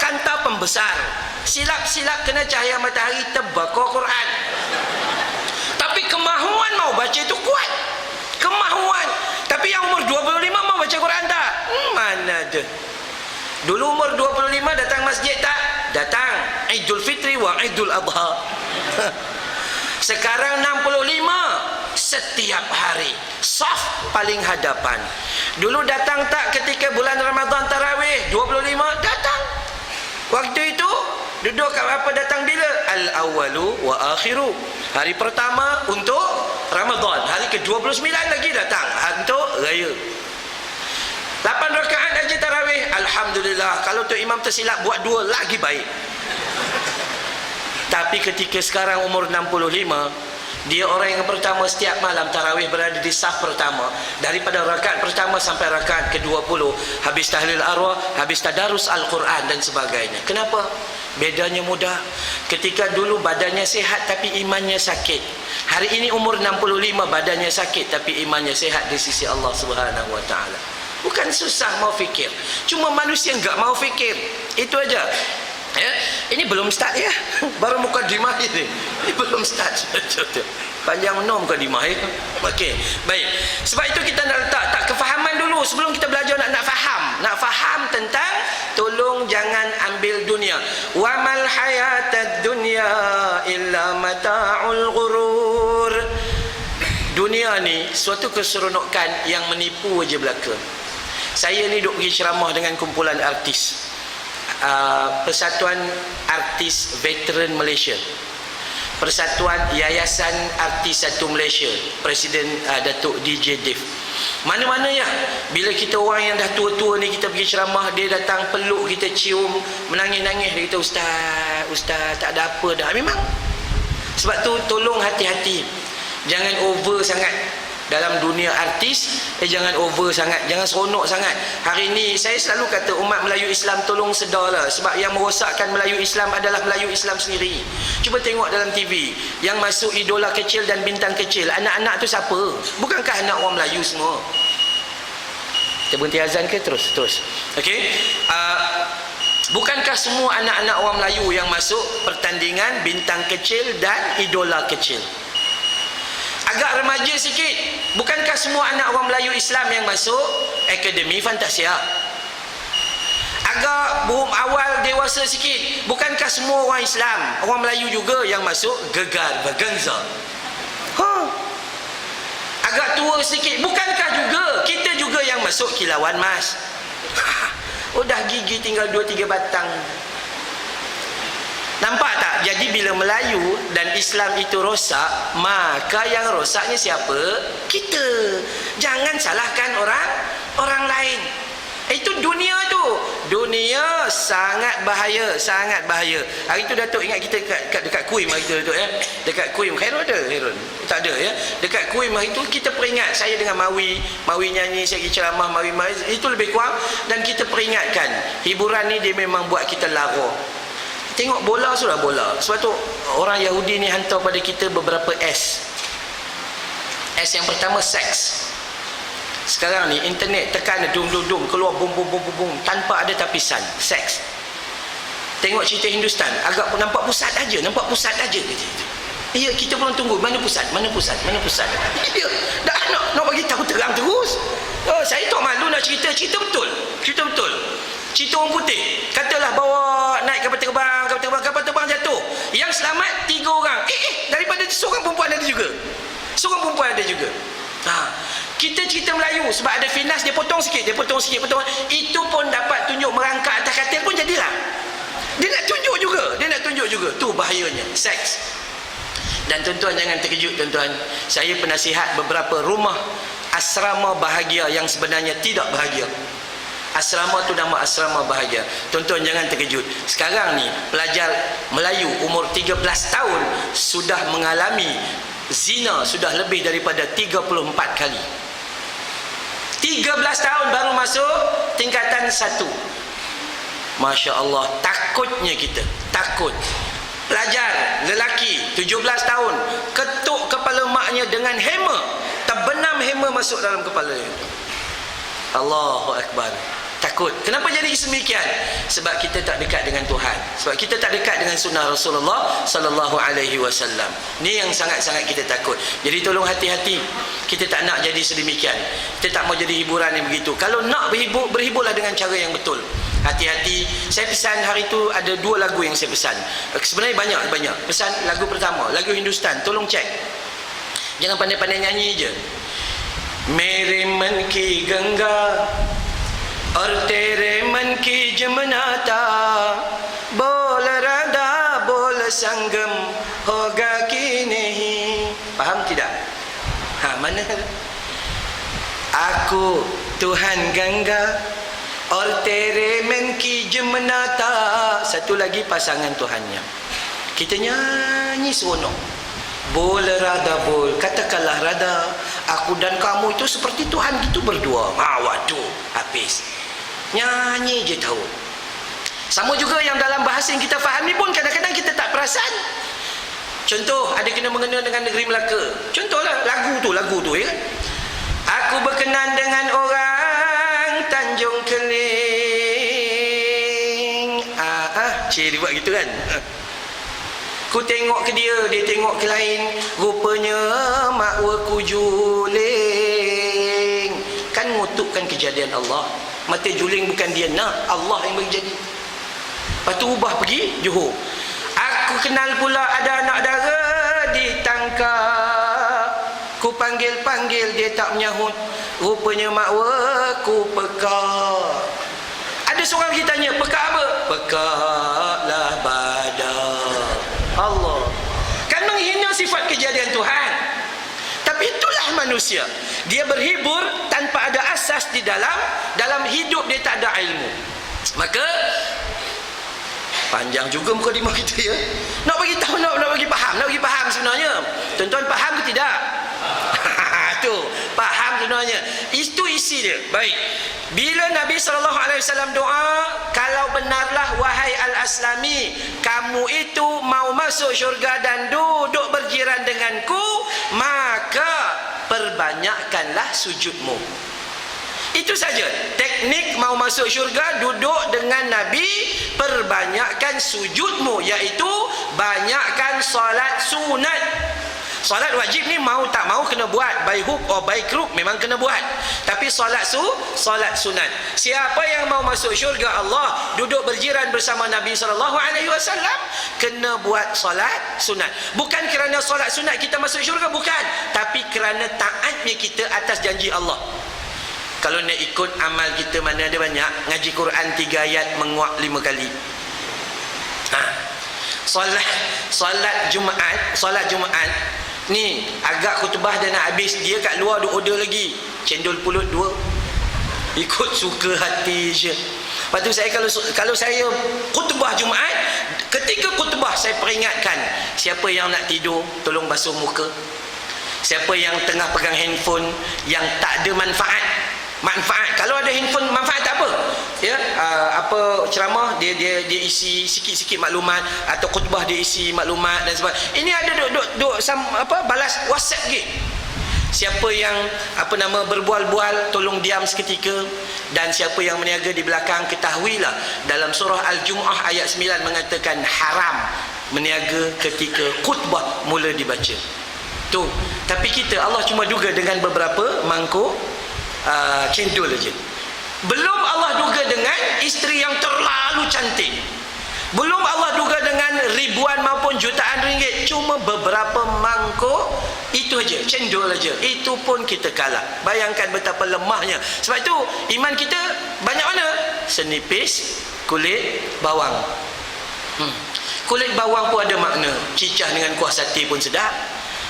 kanta pembesar, silap-silap kena cahaya matahari terbakar Quran. Tapi kemahuan mau baca itu kuat, kemahuan. Tapi yang umur 25 mau baca Quran tak? Mana ada. Dulu umur 25 datang masjid tak? Datang. Idul Fitri wa Idul Adha. Sekarang 65 setiap hari, saf paling hadapan. Dulu datang tak ketika bulan Ramadan tarawih 25? Datang. Waktu itu duduk kat apa, datang bila? Al-awwalu wa akhiru. Hari pertama untuk Ramadan, hari ke-29 lagi datang untuk raya. 8 rakaat aja tarawih, alhamdulillah. Kalau tu imam tersilap buat 2 lagi baik. Tapi ketika sekarang umur 65, dia orang yang pertama setiap malam tarawih berada di saf pertama. Daripada rakaat pertama sampai rakaat ke-20. Habis tahlil arwah, habis tadarus Al-Quran dan sebagainya. Kenapa? Bedanya mudah. Ketika dulu badannya sihat tapi imannya sakit. Hari ini umur 65 badannya sakit tapi imannya sihat di sisi Allah Subhanahu wa taala. Bukan susah mau fikir. Cuma manusia enggak mau fikir. Itu aja. Ya, ini belum start ya. Baru mukadimah ini. Ini belum start. Panjang nom mukadimah ya. Okey, baik. Sebab itu kita nak letak kefahaman dulu sebelum kita belajar nak faham. Nak faham tentang tolong jangan ambil dunia. Wa mal hayatad dunya illa mata'ul ghurur. Dunia ni suatu keseronokan yang menipu aja belaka. Saya ni duk pergi ceramah dengan kumpulan artis. Persatuan Artis Veteran Malaysia, Persatuan Yayasan Artis Satu Malaysia, Presiden Datuk DJ Dev. Mana-mana ya, bila kita orang yang dah tua-tua ni kita pergi ceramah, dia datang peluk kita, cium, menangis-nangis, dia kata Ustaz tak ada apa dah. Memang. Sebab tu tolong hati-hati, jangan over sangat dalam dunia artis. Jangan over sangat, jangan seronok sangat. Hari ni saya selalu kata umat Melayu Islam tolong sedarlah. Sebab yang merosakkan Melayu Islam adalah Melayu Islam sendiri. Cuba tengok dalam TV, yang masuk idola kecil dan bintang kecil, anak-anak tu siapa? Bukankah anak orang Melayu semua? Kita berhenti azan ke? Terus. Okey. Bukankah semua anak-anak orang Melayu yang masuk pertandingan bintang kecil dan idola kecil? Agak remaja sikit, bukankah semua anak orang Melayu Islam yang masuk Akademi Fantasia? Agak awal dewasa sikit, bukankah semua orang Islam, orang Melayu juga yang masuk Gegar Vaganza? Agak tua sikit, bukankah juga kita juga yang masuk Kilauan Mas? Dah gigi tinggal 2-3 batang. Nampak tak? Jadi bila Melayu dan Islam itu rosak, maka yang rosaknya siapa? Kita. Jangan salahkan orang lain. Itu dunia tu. Dunia sangat bahaya, sangat bahaya. Hari tu Datuk ingat kita dekat Kuim hari tu Datuk ya. Dekat Kuim, Khairul ada? Khairul. Tak ada ya. Dekat Kuim hari tu kita peringat, saya dengan Mawi nyanyi, saya pergi ceramah, Mawi itu lebih kurang, dan kita peringatkan hiburan ni dia memang buat kita lara. Tengok bola sudah bola. Sebab tu orang Yahudi ni hantar pada kita beberapa S. S yang pertama seks. Sekarang ni internet tekan dum keluar bum tanpa ada tapisan. Seks. Tengok cerita Hindustan, agak pun nampak pusat aja gitu. Ya, kita pun tunggu mana pusat. Ya, dah nak bagi tahu terang terus. Saya tak malu nak cerita betul. Cerita orang putih, katalah bawa naik kapal terbang jatuh, yang selamat 3 orang. Daripada seorang perempuan ada juga. Kita cerita Melayu, sebab ada finas dia potong sikit. Itu pun dapat tunjuk merangkak atas katil pun jadilah. Dia nak tunjuk juga. Tu bahayanya seks. Dan tuan-tuan jangan terkejut tuan-tuan, saya penasihat beberapa rumah asrama bahagia yang sebenarnya tidak bahagia. Asrama tu nama asrama bahagia. Tuan-tuan jangan terkejut. Sekarang ni pelajar Melayu umur 13 tahun sudah mengalami zina sudah lebih daripada 34 kali. 13 tahun baru masuk tingkatan 1. Masya Allah, takutnya kita. Takut. Pelajar lelaki 17 tahun ketuk kepala maknya dengan hema, terbenam hema masuk dalam kepala dia. Allahu Akbar. Takut. Kenapa jadi semikian? Sebab kita tak dekat dengan Tuhan. Sebab kita tak dekat dengan sunnah Rasulullah sallallahu alaihi wasallam. Ni yang sangat-sangat kita takut. Jadi tolong hati-hati. Kita tak nak jadi sedemikian. Kita tak mau jadi hiburan yang begitu. Kalau nak berhiburlah dengan cara yang betul. Hati-hati. Saya pesan hari tu ada 2 lagu yang saya pesan. Sebenarnya banyak. Pesan lagu pertama, lagu Hindustan. Tolong cek. Jangan pandai-pandai nyanyi je. Mere man ki ganga और तेरे मन की जमुना था, बोल राधा बोल संगम होगा कि नहीं. Faham tidak? Mana? Aku Tuhan Gangga और तेरे मन की जमुना था. Satu lagi pasangan Tuhannya. Kita nyanyi seronok. Boleh rada bol, katakanlah rada, aku dan kamu itu seperti Tuhan gitu berdua. Waduh, habis. Nyanyi je tahu. Sama juga yang dalam bahasa yang kita fahami pun kadang-kadang kita tak perasan. Contoh, ada kena mengena dengan negeri Melaka. Contohlah lagu tu ya. Aku berkenan dengan orang Tanjung Keling. Dia buat gitu kan. Ku tengok ke dia tengok ke lain. Rupanya makwaku juling. Kan ngutukkan kejadian Allah. Mata juling bukan dia nak, Allah yang bagi jadi. Lepas tu ubah pergi Johor. Aku kenal pula ada anak dara ditangkap. Ku panggil-panggil dia tak menyahut. Rupanya makwaku pekak. Ada seorang kita tanya, pekak apa? Pekaklah badar. Allah. Kan menghina sifat kejadian Tuhan. Tapi itulah manusia. Dia berhibur tanpa ada asas di dalam hidup, dia tak ada ilmu. Maka panjang juga mukadimah kita ya. Nak bagi tahu, nak bagi faham sebenarnya. Tuan-tuan faham ke tidak? Tu, faham sebenarnya. Itu isi dia. Baik. Bila Nabi SAW doa, kalau benarlah wahai Al-Aslami, kamu itu mau masuk syurga dan duduk berjiran denganku, maka perbanyakkanlah sujudmu. Itu saja. Teknik mau masuk syurga, duduk dengan Nabi, perbanyakkan sujudmu, iaitu banyakkan solat sunat. Solat wajib ni mau tak mau kena buat, by hook or by crook memang kena buat. Tapi solat sunat. Siapa yang mau masuk syurga Allah, duduk berjiran bersama Nabi SAW, kena buat solat sunat. Bukan kerana solat sunat kita masuk syurga, bukan. Tapi kerana taatnya kita atas janji Allah. Kalau nak ikut amal kita mana ada banyak, ngaji Quran 3 ayat menguak 5 kali. Solat Jumaat ni agak khutbah dah nak habis, dia kat luar duk order lagi cendol pulut 2, ikut suka hati je. Lepas tu saya kalau saya khutbah Jumaat, ketika khutbah saya peringatkan, siapa yang nak tidur tolong basuh muka. Siapa yang tengah pegang handphone yang tak ada manfaat, kalau ada handphone manfaat tak apa ya, ceramah dia isi sikit-sikit maklumat, atau khutbah dia isi maklumat dan sebagainya. Ini ada duk balas WhatsApp gitu. Siapa yang berbual-bual tolong diam seketika, dan siapa yang meniaga di belakang, ketahuilah dalam surah Al-Jumu'ah ayat 9 mengatakan haram meniaga ketika khutbah mula dibaca. Tu, tapi kita Allah cuma duga dengan beberapa mangkuk cendol aja. Belum Allah duga dengan isteri yang terlalu cantik. Belum Allah duga dengan ribuan maupun jutaan ringgit. Cuma beberapa mangkuk itu aja, cendol aja. Itu pun kita kalah. Bayangkan betapa lemahnya. Sebab itu iman kita banyak mana? Senipis kulit bawang. Kulit bawang pun ada makna. Cicah dengan kuah sate pun sedap.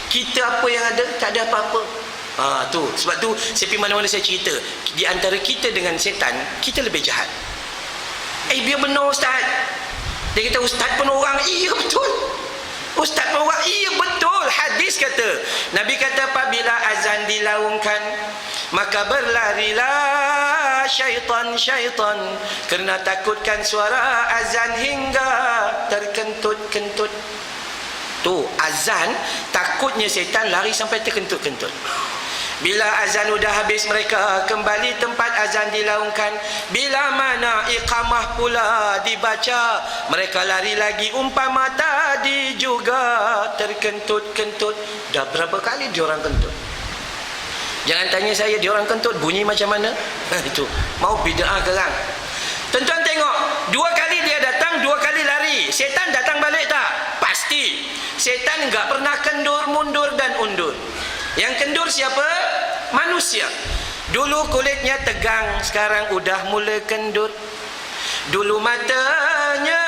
Kita apa yang ada? Tak ada apa-apa. Tu sebab tu saya pergi mana-mana saya cerita, di antara kita dengan setan, kita lebih jahat. Biar benar ustaz. Dia kata ustaz pun orang. Iya betul. Ustaz pun orang. Iya betul. Hadis kata, Nabi kata apabila azan dilaungkan, maka berlarilah syaitan kerana takutkan suara azan hingga terkentut-kentut. Tu azan, takutnya setan lari sampai terkentut-kentut. Bila azan udah habis, mereka kembali tempat azan dilaungkan. Bila mana iqamah pula dibaca, mereka lari lagi umpama tadi juga terkentut-kentut. Dah berapa kali diorang kentut? Jangan tanya saya diorang kentut bunyi macam mana. Itu mau bid'ah kerang. Tuan-tuan tengok, 2 kali dia datang, 2 kali lari. Setan datang balik tak? Pasti. Setan enggak pernah kendur, mundur dan undur. Yang kendur siapa? Manusia. Dulu kulitnya tegang, sekarang udah mula kendur. Dulu matanya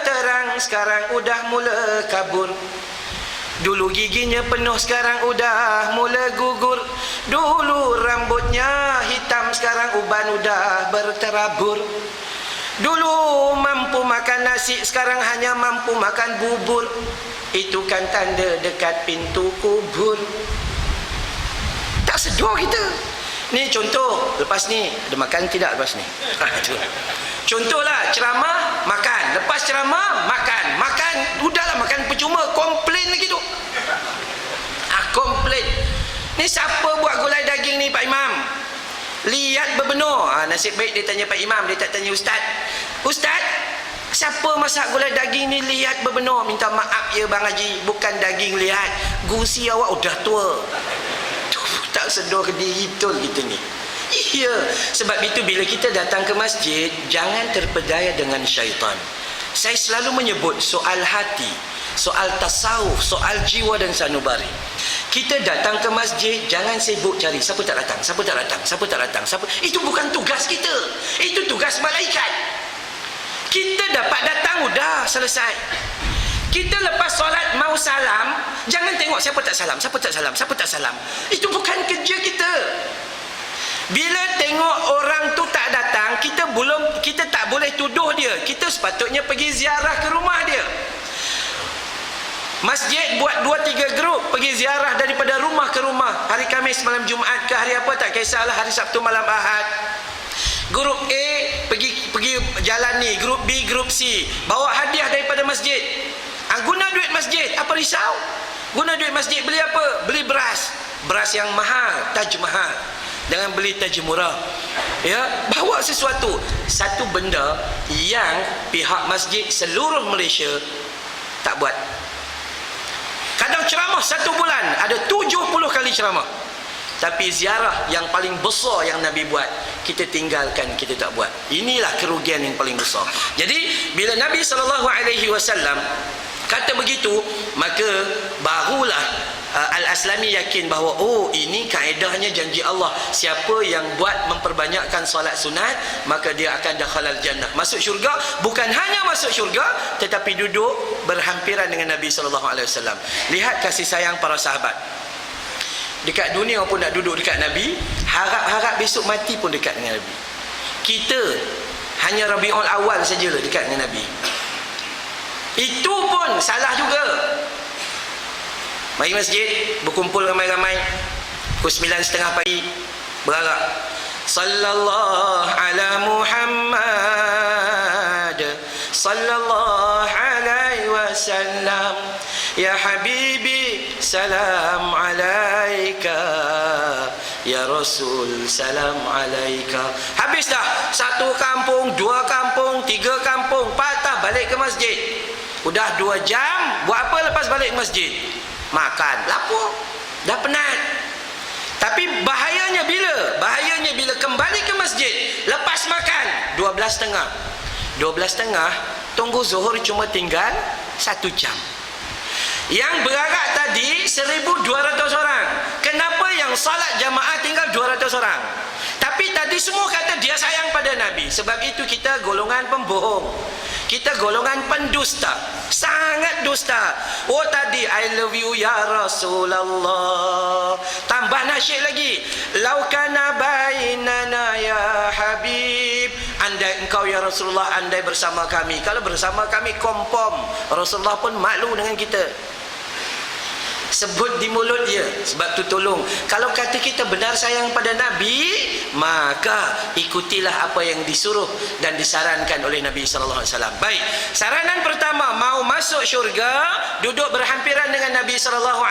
terang, sekarang udah mula kabur. Dulu giginya penuh, sekarang udah mula gugur. Dulu rambutnya hitam, sekarang uban udah berterabur. Dulu mampu makan nasi, sekarang hanya mampu makan bubur. Itu kan tanda dekat pintu kubur. Tak sedar kita. Ni contoh, lepas ni ada makan tidak lepas ni? Itu. Contohlah ceramah, makan. Lepas ceramah, makan. Makan, udahlah makan percuma, komplain lagi tu. Komplain. Ni siapa buat gulai daging ni Pak Imam? Lihat berbenur. Nasib baik dia tanya Pak Imam, dia tak tanya Ustaz. Ustaz, siapa masak gulai daging ni lihat berbenur? Minta maaf ya Bang Haji, bukan daging lihat. Gusi awak udah tua. Tak sedar ke diri betul kita ni. Iya. Sebab itu bila kita datang ke masjid, jangan terpedaya dengan syaitan. Saya selalu menyebut soal hati, soal tasawuf, soal jiwa dan sanubari. Kita datang ke masjid, jangan sibuk cari siapa tak datang, siapa tak datang, siapa tak datang, siapa. Itu bukan tugas kita. Itu tugas malaikat. Kita dapat datang, udah selesai. Kita lepas solat mau salam, jangan tengok siapa tak salam, siapa tak salam, siapa tak salam. Itu bukan kerja kita. Bila tengok orang tu tak datang, kita tak boleh tuduh dia. Kita sepatutnya pergi ziarah ke rumah dia. Masjid buat 2-3 grup pergi ziarah daripada rumah ke rumah. Hari Khamis malam Jumaat ke hari apa tak kisahlah, hari Sabtu malam Ahad. Grup A pergi jalan ni, grup B, grup C, bawa hadiah daripada masjid. Guna duit masjid, apa risau? Guna duit masjid beli apa? Beli beras. Beras yang mahal, Taj mahal. Jangan beli Taj murah. Ya, bawa sesuatu, satu benda yang pihak masjid seluruh Malaysia tak buat. Kadang ceramah 1 bulan ada 70 kali ceramah. Tapi ziarah yang paling besar yang Nabi buat, kita tinggalkan, kita tak buat. Inilah kerugian yang paling besar. Jadi bila Nabi SAW kata begitu, maka barulah Al-Aslami yakin bahawa ini kaedahnya janji Allah. Siapa yang buat memperbanyakkan solat sunat, maka dia akan dakhalal jannah, masuk syurga. Bukan hanya masuk syurga, tetapi duduk berhampiran dengan Nabi SAW. Lihat kasih sayang para sahabat. Dekat dunia pun nak duduk dekat Nabi, harap-harap besok mati pun dekat dengan Nabi. Kita hanya Rabiul Awal sajalah dekat dengan Nabi. Itu pun salah juga. Mari masjid, berkumpul ramai-ramai, pukul 9:30 pagi, berarak sallallahu ala Muhammad sallallahu alaihi wasallam, ya habibi salam alaika, ya Rasul salam alaika. Habis dah, 1 kampung, 2 kampung, 3 kampung, patah balik ke masjid. Udah 2 jam, buat apa lepas balik ke masjid? Makan, lapar, dah penat. Tapi bahayanya bila? Bahayanya bila kembali ke masjid lepas makan 12.30. 12.30 tunggu zuhur cuma tinggal 1 jam. Yang berarak tadi 1,200 orang. Kenapa yang salat jamaah tinggal 200 orang? Tapi tadi semua kata dia sayang pada Nabi. Sebab itu kita golongan pembohong, kita golongan pendusta, sangat dusta. Oh tadi I love you ya Rasulullah, tambah nasyid lagi, laukana bainana ya Habib, andai engkau ya Rasulullah, andai bersama kami. Kalau bersama kami kompom, Rasulullah pun malu dengan kita. Sebut di mulut dia. Sebab tu tolong, kalau kata kita benar sayang pada Nabi, maka ikutilah apa yang disuruh dan disarankan oleh Nabi SAW. Baik, saranan pertama, mau masuk syurga, duduk berhampiran dengan Nabi SAW.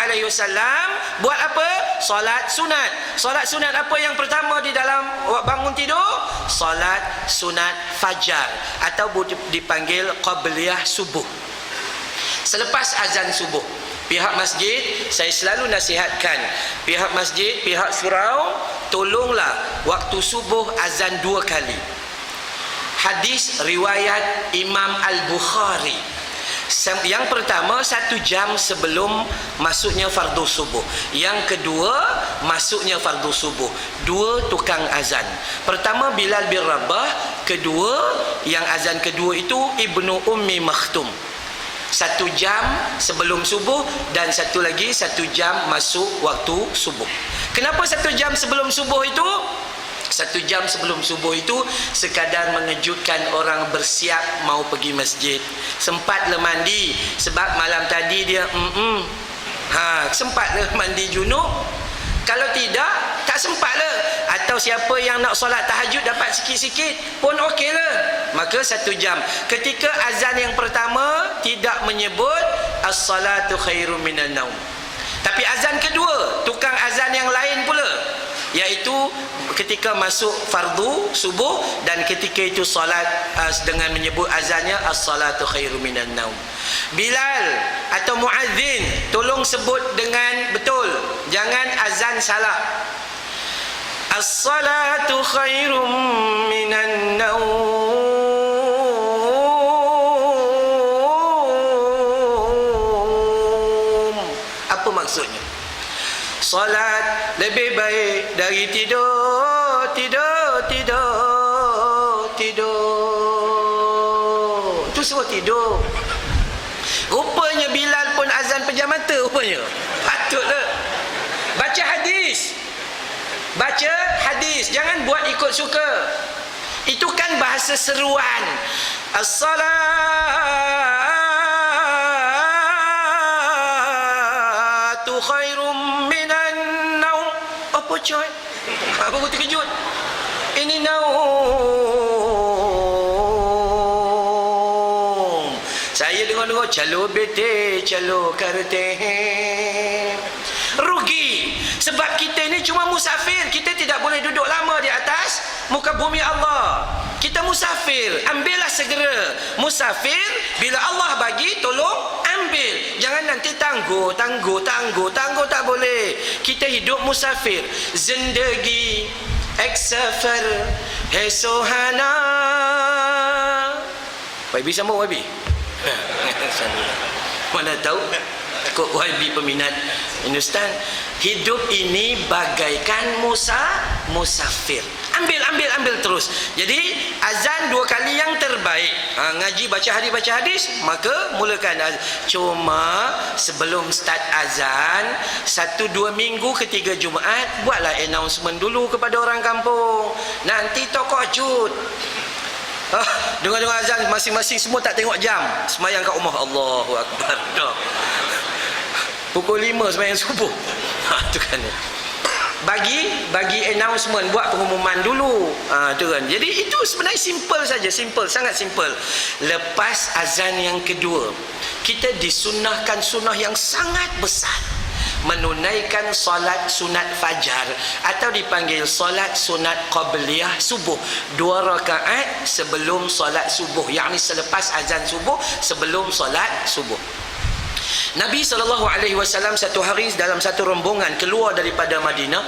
Buat apa? Solat sunat. Solat sunat apa yang pertama di dalam bangun tidur? Solat sunat fajar, atau dipanggil qabliyah subuh. Selepas azan subuh, pihak masjid, saya selalu nasihatkan pihak masjid, pihak surau, tolonglah waktu subuh azan 2 kali. Hadis riwayat Imam Al-Bukhari. Yang pertama 1 jam sebelum masuknya fardu subuh. Yang kedua masuknya fardu subuh. 2 tukang azan. Pertama Bilal bin Rabah, kedua yang azan kedua itu Ibnu Ummi Maktum. 1 jam sebelum subuh, dan satu lagi 1 jam masuk waktu subuh. Kenapa 1 jam sebelum subuh itu? 1 jam sebelum subuh itu sekadar mengejutkan orang bersiap mau pergi masjid. Sempatlah mandi sebab malam tadi dia sempatlah mandi junub. Kalau tidak, tak sempatlah. Atau siapa yang nak solat tahajud dapat sikit-sikit pun okeylah. Maka 1 jam. Ketika azan yang pertama tidak menyebut as-salatu khairum minan naum. Tapi azan kedua, tukang azan yang lain pula, iaitu ketika masuk fardu subuh dan ketika itu solat dengan menyebut azannya as-salatu khairum minan naum. Bilal atau muazzin, tolong sebut dengan betul, jangan azan salah. As-salatu khairum minan naum. Apa maksudnya? Solat lebih baik dari tidur, tidur, tidur, tidur. Itu semua tidur. Rupanya Bilal pun azan pejam mata rupanya. Patutlah. Baca hadis. Baca hadis. Jangan buat ikut suka. Itu kan bahasa seruan. As-salatu khairum minan naum. Apa coy? Apa aku terkejut? Ini naum. Saya dengar-dengar calo bete, calo karte. Rugi. Sebab kita ni cuma musafir. Kita tidak boleh duduk lama di atas muka bumi Allah. Kita musafir. Ambillah segera. Musafir, bila Allah bagi, tolong ambil. Jangan nanti tangguh tak boleh. Kita hidup musafir. Zindagi ek safar hai sohana. Wabi sama Wabi. Mana tahu kok Wabi peminat Hindustan. Hidup ini bagaikan musafir. Ambil terus. Jadi azan 2 kali yang terbaik. Ngaji baca hadis, maka mulakan azan. Cuma sebelum start azan 1-2 minggu ketiga Jumaat, buatlah announcement dulu kepada orang kampung. Nanti tokoh jud. Dengar-dengar azan masing-masing semua tak tengok jam. Semayang kat rumah, Allahu Akbar. Dah. Pukul 5 semayang subuh. Tu kan. Bagi announcement, buat pengumuman dulu. Tu kan. Jadi itu sebenarnya simple saja, sangat simple. Lepas azan yang kedua, kita disunnahkan sunnah yang sangat besar. Menunaikan solat sunat fajar atau dipanggil solat sunat qabliyah subuh, 2 rakaat sebelum solat subuh, yakni selepas azan subuh, sebelum solat subuh. Nabi SAW satu hari dalam satu rombongan keluar daripada Madinah,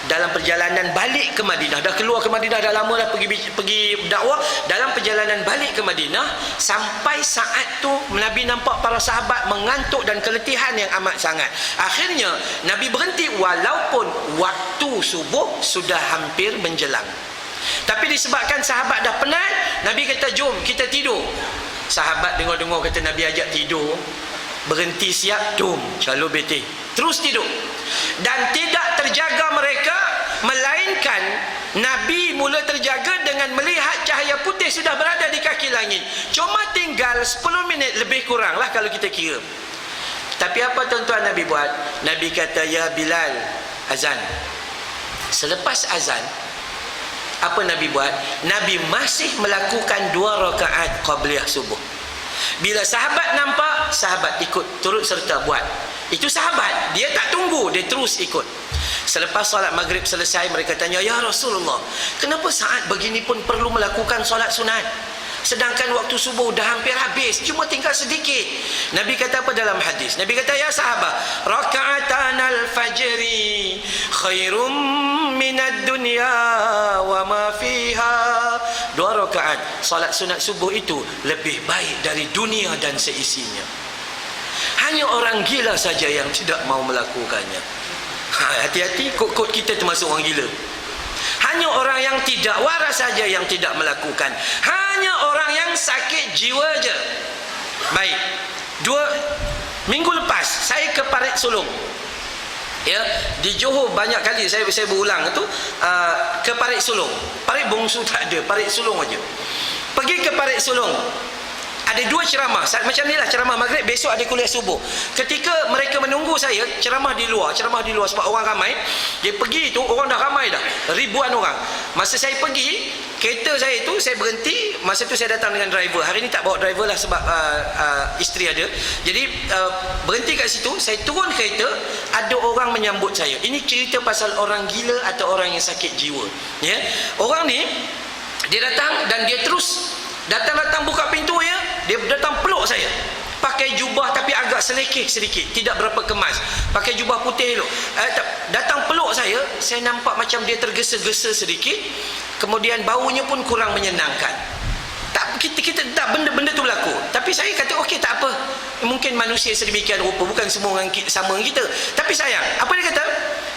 dalam perjalanan balik ke Madinah. Dah keluar ke Madinah dah lama dah pergi dakwah. Dalam perjalanan balik ke Madinah, sampai saat tu Nabi nampak para sahabat mengantuk dan keletihan yang amat sangat. Akhirnya Nabi berhenti walaupun waktu subuh sudah hampir menjelang. Tapi disebabkan sahabat dah penat, Nabi kata jom kita tidur. Sahabat dengar-dengar kata Nabi ajak tidur, berhenti siap, jom calo bete, terus tidur. Dan tidak terjaga mereka, melainkan Nabi mula terjaga dengan melihat cahaya putih sudah berada di kaki langit. Cuma tinggal 10 minit lebih kurang lah kalau kita kira. Tapi apa tuan-tuan Nabi buat? Nabi kata, ya Bilal, azan. Selepas azan, apa Nabi buat? Nabi masih melakukan 2 rakaat qabliyah subuh. Bila sahabat nampak, sahabat ikut, turut serta buat. Itu sahabat, dia tak tunggu, dia terus ikut. Selepas solat maghrib selesai, mereka tanya, ya Rasulullah, kenapa saat begini pun perlu melakukan solat sunat? Sedangkan waktu subuh dah hampir habis, cuma tinggal sedikit. Nabi kata apa dalam hadis? Nabi kata, ya sahabat, raka'atan al-fajri khairum minad dunya wa ma fiha. 2 rakaat solat sunat subuh itu lebih baik dari dunia dan seisinya. Hanya orang gila saja yang tidak mau melakukannya. Hati-hati, kod-kod kita termasuk orang gila. Hanya orang yang tidak waras saja yang tidak melakukan. Hanya orang yang sakit jiwa je. Baik, 2 minggu lepas saya ke Parit Sulong. Ya, di Johor banyak kali saya berulang tu, ke Parit Sulong. Parit Bongsu tak ada, Parit Sulong aja. Pergi ke Parit Sulong, ada 2 ceramah macam ni lah, ceramah maghrib, besok ada kuliah subuh. Ketika mereka menunggu saya, ceramah di luar sebab orang ramai. Dia pergi tu, orang dah ramai dah, ribuan orang. Masa saya pergi, kereta saya tu saya berhenti. Masa tu saya datang dengan driver. Hari ni tak bawa driver lah sebab isteri ada. Jadi berhenti kat situ, saya turun kereta, ada orang menyambut saya. Ini cerita pasal orang gila atau orang yang sakit jiwa, ya. Orang ni dia datang dan dia terus datang buka pintu, ya. Dia datang peluk saya. Pakai jubah tapi agak selekeh sedikit, tidak berapa kemas. Pakai jubah putih tu. Datang peluk saya nampak macam dia tergesa-gesa sedikit. Kemudian baunya pun kurang menyenangkan. Tak, kita tak benda-benda tu berlaku. Tapi saya kata okey, tak apa. Mungkin manusia sedemikian rupa, bukan semua orang sama dengan kita. Tapi sayang, apa dia kata?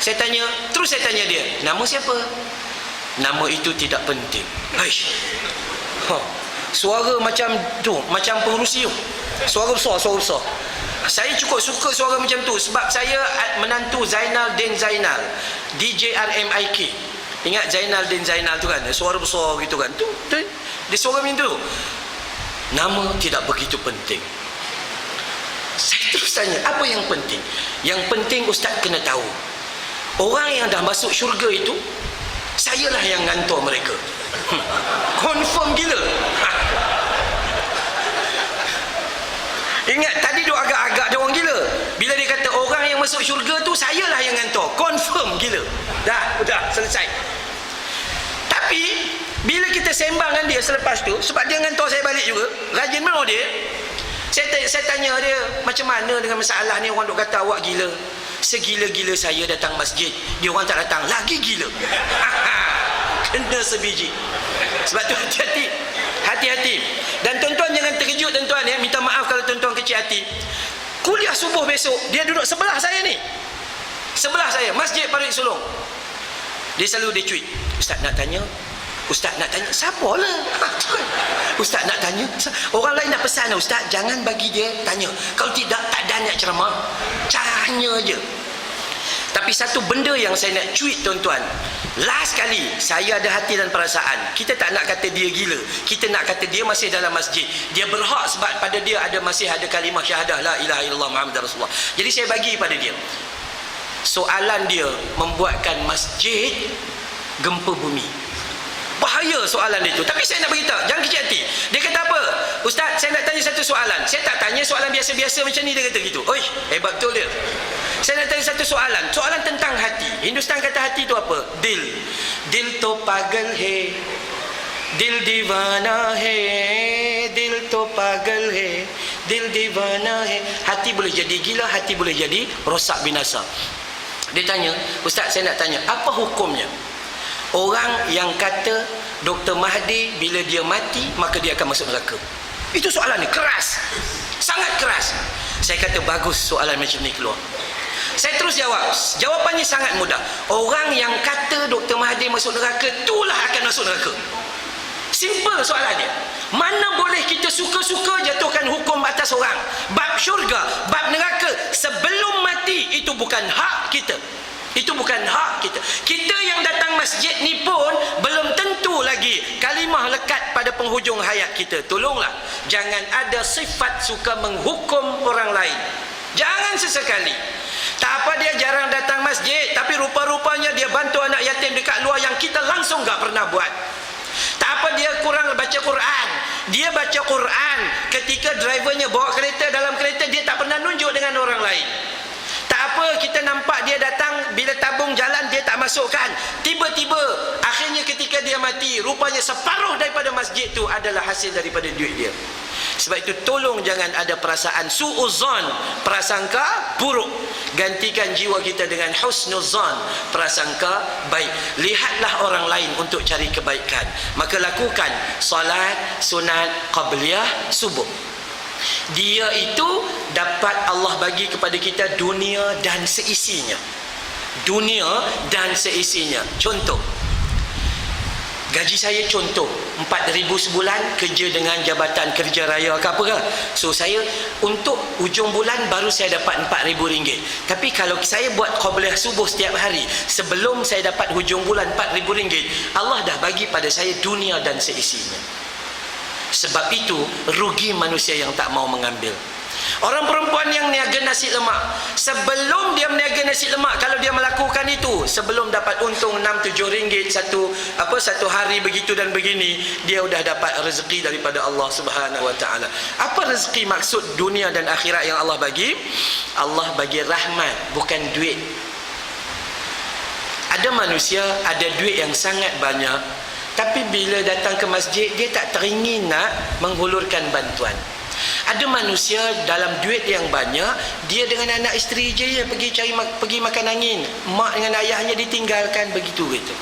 Saya tanya dia, nama siapa? Nama itu tidak penting. Aish. Suara macam tu, macam pengerusi tu. Suara besar. Saya cukup suka suara macam tu sebab saya menantu Zainal Din Zainal, DJ RMIK. Ingat Zainal Din Zainal tu kan, suara besar gitu kan. Tu dia suara macam tu. Nama tidak begitu penting. Saya terus tanya, apa yang penting? Yang penting ustaz kena tahu, orang yang dah masuk syurga itu, sayalah yang ngantor mereka. Confirm gila. Ingat tadi tu agak-agak dia orang gila. Bila dia kata orang yang masuk syurga tu, sayalah yang ngantor. Confirm gila. Dah selesai. Tapi bila kita sembang dengan dia selepas tu, sebab dia ngantor saya balik juga, rajin mana dia. Saya tanya dia, macam mana dengan masalah ni, orang duk kata awak gila. Segila-gila saya datang masjid, dia orang tak datang, lagi gila. Kena sebiji. Sebab tu hati-hati. Dan tuan-tuan jangan terkejut tuan-tuan, ya. Minta maaf kalau tuan-tuan kecil hati. Kuliah subuh besok, dia duduk sebelah saya ni. Sebelah saya, Masjid Parit Sulong. Dia selalu tweet, Ustaz nak tanya, siapalah? Ustaz nak tanya. Orang lain dah pesan, Ustaz jangan bagi dia tanya. Kalau tidak, tak ada nak ceramah. Tanya je. Tapi satu benda yang saya nak cuit tuan-tuan, last kali saya ada hati dan perasaan, kita tak nak kata dia gila, kita nak kata dia masih dalam masjid, dia berhak sebab pada dia masih ada kalimah syahadah la ilaha illallah Muhammadar Rasulullah. Jadi saya bagi pada dia. Soalan dia membuatkan masjid gempa bumi. Bahaya soalan dia tu. Tapi saya nak beritahu, jangan kecil hati. Dia kata apa? Ustaz, saya nak tanya satu soalan. Saya tak tanya soalan biasa-biasa macam ni, dia kata gitu. Oi, hebat betul dia. Saya nak tanya satu soalan. Soalan tentang hati. Hindustan kata hati tu apa? Dil. Dil to pagal hai. Dil divana hai. Dil to pagal hai. Dil divana hai. Hati boleh jadi gila, hati boleh jadi rosak binasa. Dia tanya, Ustaz saya nak tanya, apa hukumnya orang yang kata Dr. Mahdi bila dia mati maka dia akan masuk neraka? Itu soalan ni keras, sangat keras. Saya kata bagus soalan macam ni keluar. Saya terus jawab. Jawapannya sangat mudah. Orang yang kata Dr. Mahdi masuk neraka, itulah akan masuk neraka. Simple soalan dia. Mana boleh kita suka-suka jatuhkan hukum atas orang? Bab syurga, bab neraka sebelum mati, itu bukan hak kita. Itu bukan hak kita. Kita yang datang masjid ni pun belum tentu lagi kalimah lekat pada penghujung hayat kita. Tolonglah, jangan ada sifat suka menghukum orang lain. Jangan sesekali. Tak apa dia jarang datang masjid, tapi rupa-rupanya dia bantu anak yatim dekat luar yang kita langsung tak pernah buat. Tak apa dia kurang baca Quran. Dia baca Quran ketika drivernya bawa kereta, dalam kereta dia tak pernah nunjuk dengan orang lain. Tak apa kita nampak dia datang, bila tabung jalan dia tak masukkan. Tiba-tiba akhirnya ketika dia mati, rupanya separuh daripada masjid tu adalah hasil daripada duit dia. Sebab itu tolong jangan ada perasaan su'uzan, prasangka buruk. Gantikan jiwa kita dengan husnuzan, prasangka baik. Lihatlah orang lain untuk cari kebaikan. Maka lakukan salat sunat qabliyah subuh. Dia itu dapat Allah bagi kepada kita dunia dan seisinya. Dunia dan seisinya. Contoh, Gaji saya contoh 4,000 sebulan, kerja dengan Jabatan Kerja Raya ke apa ke. So saya untuk ujung bulan baru saya dapat RM4,000. Tapi kalau saya buat qabliyah subuh setiap hari, sebelum saya dapat hujung bulan RM4,000, Allah dah bagi pada saya dunia dan seisinya. Sebab itu rugi manusia yang tak mau mengambil. Orang perempuan yang niaga nasi lemak, sebelum dia meniaga nasi lemak, kalau dia melakukan itu, sebelum dapat untung RM6-7 satu hari begitu dan begini, dia sudah dapat rezeki daripada Allah Subhanahu Wa Taala. Apa rezeki maksud dunia dan akhirat yang Allah bagi? Allah bagi rahmat, bukan duit. Ada manusia ada duit yang sangat banyak, tapi bila datang ke masjid dia tak teringin nak menghulurkan bantuan. Ada manusia dalam duit yang banyak, dia dengan anak isteri je pergi makan angin, mak dengan ayahnya ditinggalkan begitu gitu.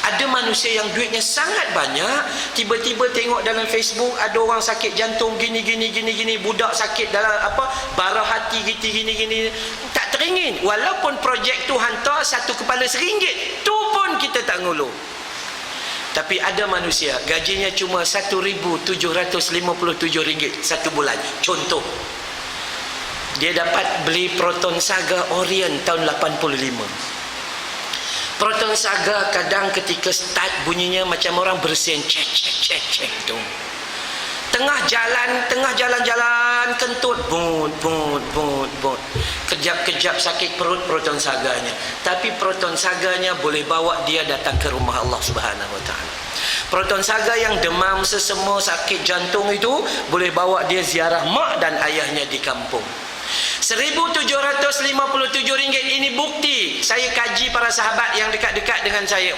Ada manusia yang duitnya sangat banyak, tiba-tiba tengok dalam Facebook ada orang sakit jantung gini, budak sakit dalam barah hati gini, tak teringin. Walaupun projek tu hantar satu kepala RM1, tu pun kita tak ngulur. Tapi ada manusia gajinya cuma RM1,757 satu bulan. Contoh, dia dapat beli Proton Saga Orient tahun 85. Proton Saga kadang ketika start bunyinya macam orang bersin, cek tu. Tengah jalan kentut, bun. Kejap sakit perut Proton Saganya. Tapi Proton Saganya boleh bawa dia datang ke rumah Allah Subhanahu Wa Taala. Proton Saga yang demam, sesama, sakit jantung itu boleh bawa dia ziarah mak dan ayahnya di kampung. RM1,757 ini bukti. Saya kaji para sahabat yang dekat-dekat dengan saya.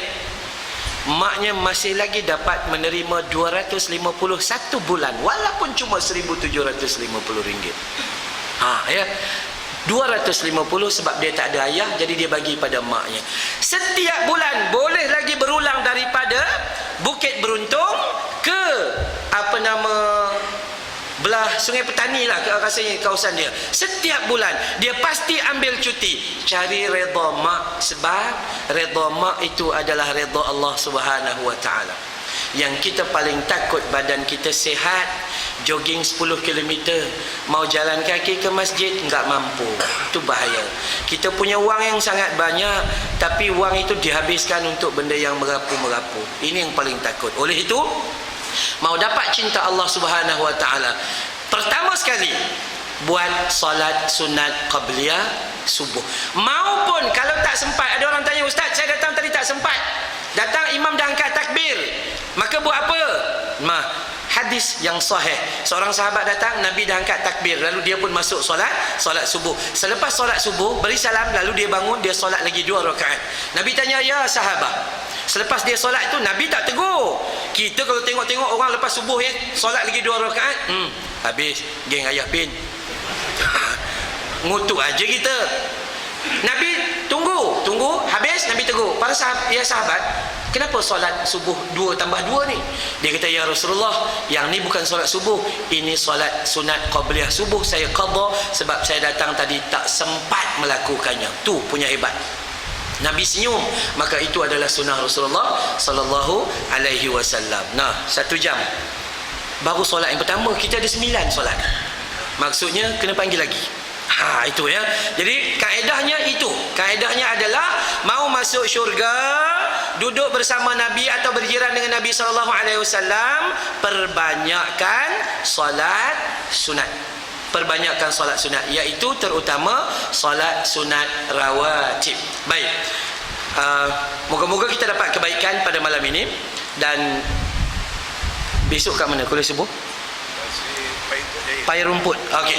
Maknya masih lagi dapat menerima 250 satu bulan, walaupun cuma RM1,750. Ya. 250 sebab dia tak ada ayah, jadi dia bagi pada maknya. Setiap bulan boleh lagi berulang daripada Bukit Beruntung ke belah Sungai Petani lah rasanya kawasan dia. Setiap bulan dia pasti ambil cuti, cari redha mak, sebab redha mak itu adalah redha Allah Subhanahu Wa Taala. Yang kita paling takut badan kita sihat, jogging 10 km, mau jalan kaki ke masjid enggak mampu. Itu bahaya. Kita punya wang yang sangat banyak, tapi wang itu dihabiskan untuk benda yang merapu-merapu. Ini yang paling takut. Oleh itu, mau dapat cinta Allah Subhanahu Wa Taala, pertama sekali buat solat sunat qabliyah subuh. Maupun kalau tak sempat, ada orang tanya, ustaz saya datang tadi tak sempat, datang imam dah angkat takbir, maka buat apa? Hadis yang sahih, seorang sahabat datang, Nabi dah angkat takbir, lalu dia pun masuk solat subuh. Selepas solat subuh beri salam, lalu dia bangun, dia solat lagi 2 rakaat. Nabi tanya, ya sahabat, selepas dia solat itu Nabi tak tegur. Kita kalau tengok-tengok orang lepas subuh solat lagi 2 rakaat, habis geng ayah pin. Ngutuk aja kita. Nabi tunggu habis, Nabi tegur. Para sahabat, ya sahabat, kenapa solat subuh 2 tambah 2 ni? Dia kata, ya Rasulullah, yang ni bukan solat subuh, ini solat sunat qabliyah subuh. Saya qadha sebab saya datang tadi tak sempat melakukannya. Tu punya hebat. Nabi senyum, maka itu adalah sunnah Rasulullah sallallahu alaihi wasallam. 1 jam baru solat yang pertama, kita ada 9 solat. Maksudnya kena panggil lagi. Itu ya. Jadi kaedahnya itu. Kaedahnya adalah mau masuk syurga, duduk bersama Nabi atau berjiran dengan Nabi sallallahu alaihi wasallam, perbanyakkan solat sunat. Perbanyakkan solat sunat, iaitu terutama solat sunat rawatib. Baik. Moga-moga kita dapat kebaikan pada malam ini. Dan besok kat mana kuliah subuh? Paya Rumput. Okey.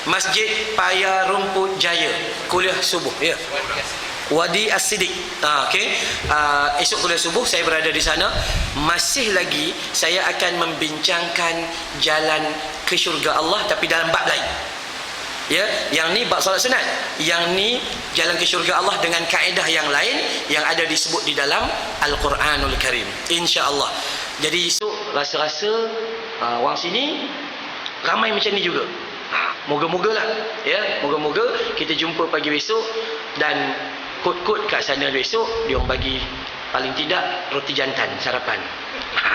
Masjid Paya Rumput Jaya, kuliah subuh ya. Wadi As-Siddiq. Okey. Esok kuliah subuh saya berada di sana. Masih lagi saya akan membincangkan jalan ke syurga Allah, tapi dalam bab lain. Ya, yang ni bab solat sunat, yang ni jalan ke syurga Allah dengan kaedah yang lain yang ada disebut di dalam Al-Quranul Karim, insya-Allah. Jadi esok rasa-rasa orang sini ramai macam ni juga. Moga-moga lah ya, moga-moga kita jumpa pagi besok, dan kod-kod kat sana besok dia orang bagi paling tidak roti jantan sarapan.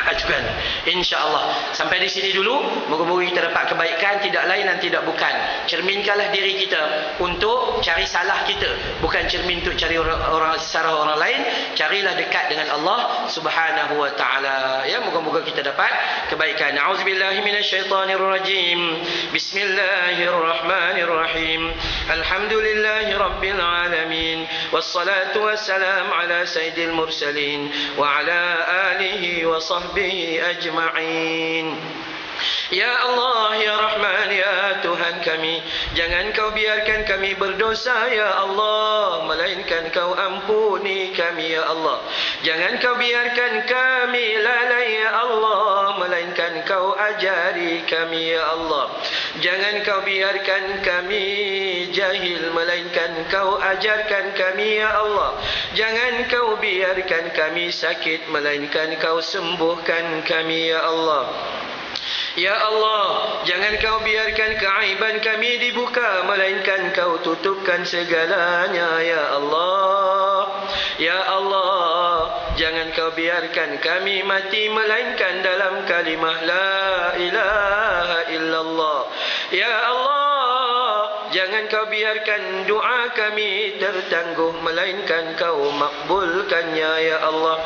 Itu kan, insya-Allah. Sampai di sini dulu. Moga-moga kita dapat kebaikan, tidak lain dan tidak bukan. Cerminkanlah diri kita untuk cari salah kita, bukan cermin untuk cari orang salah orang lain. Carilah dekat dengan Allah Subhanahu wa taala. Ya, moga-moga kita dapat kebaikan. Auzubillahi minasyaitonirrajim. Bismillahirrahmanirrahim. Alhamdulillahi rabbil alamin. Wassalatu wassalamu ala sayyidil mursalin wa ala alihi wa sahbihi ajma'in. Ya Allah, Ya Rahman, Ya Tuhan kami, jangan kau biarkan kami berdosa, Ya Allah, melainkan kau ampuni kami, Ya Allah. Jangan kau biarkan kami lalai, Ya Allah, melainkan kau ajari kami, Ya Allah. Jangan kau biarkan kami jahil, melainkan kau ajarkan kami, Ya Allah. Jangan kau biarkan kami sakit, melainkan kau sembuhkan kami, Ya Allah. Ya Allah, jangan kau biarkan keaiban kami dibuka, melainkan kau tutupkan segalanya, Ya Allah. Ya Allah, jangan kau biarkan kami mati, melainkan dalam kalimah La ilaha illallah. Ya Allah, jangan kau biarkan doa kami tertangguh, melainkan kau makbulkannya, Ya Allah.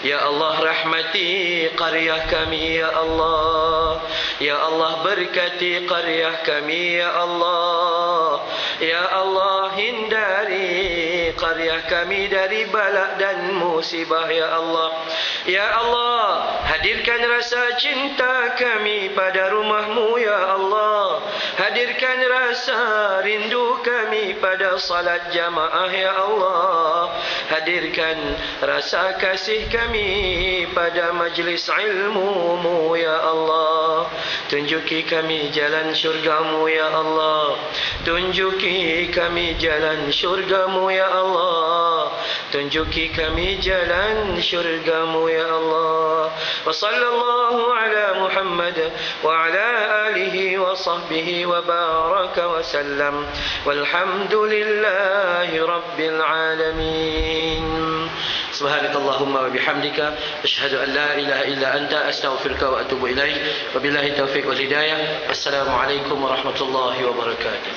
Ya Allah, rahmati qaryah kami, Ya Allah. Ya Allah, berkati qaryah kami, Ya Allah. Ya Allah, hindari qaryah kami dari bala dan musibah, Ya Allah. Ya Allah, hadirkan rasa cinta kami pada rumahmu, Ya Allah. Hadirkan rasa rindu kami pada salat jamaah, Ya Allah. Hadirkan rasa kasih kami pada majlis ilmu-Mu, Ya Allah. Tunjuki kami jalan syurga-Mu, Ya Allah. Tunjuki kami jalan syurga-Mu, Ya Allah. Tunjuki kami jalan syurga-Mu, Ya Allah. Wa sallallahu ala Muhammad wa ala alihi wa sahbihi wa baraka wa sallam. Walhamdulillahi rabbil alamin. Subhanakallahumma wa bihamdika asyhadu an la ilaha illa anta astaghfiruka wa atubu ilaik. Wabillahi taufiq wal hidayah. Wassalamualaikum warahmatullahi wabarakatuh.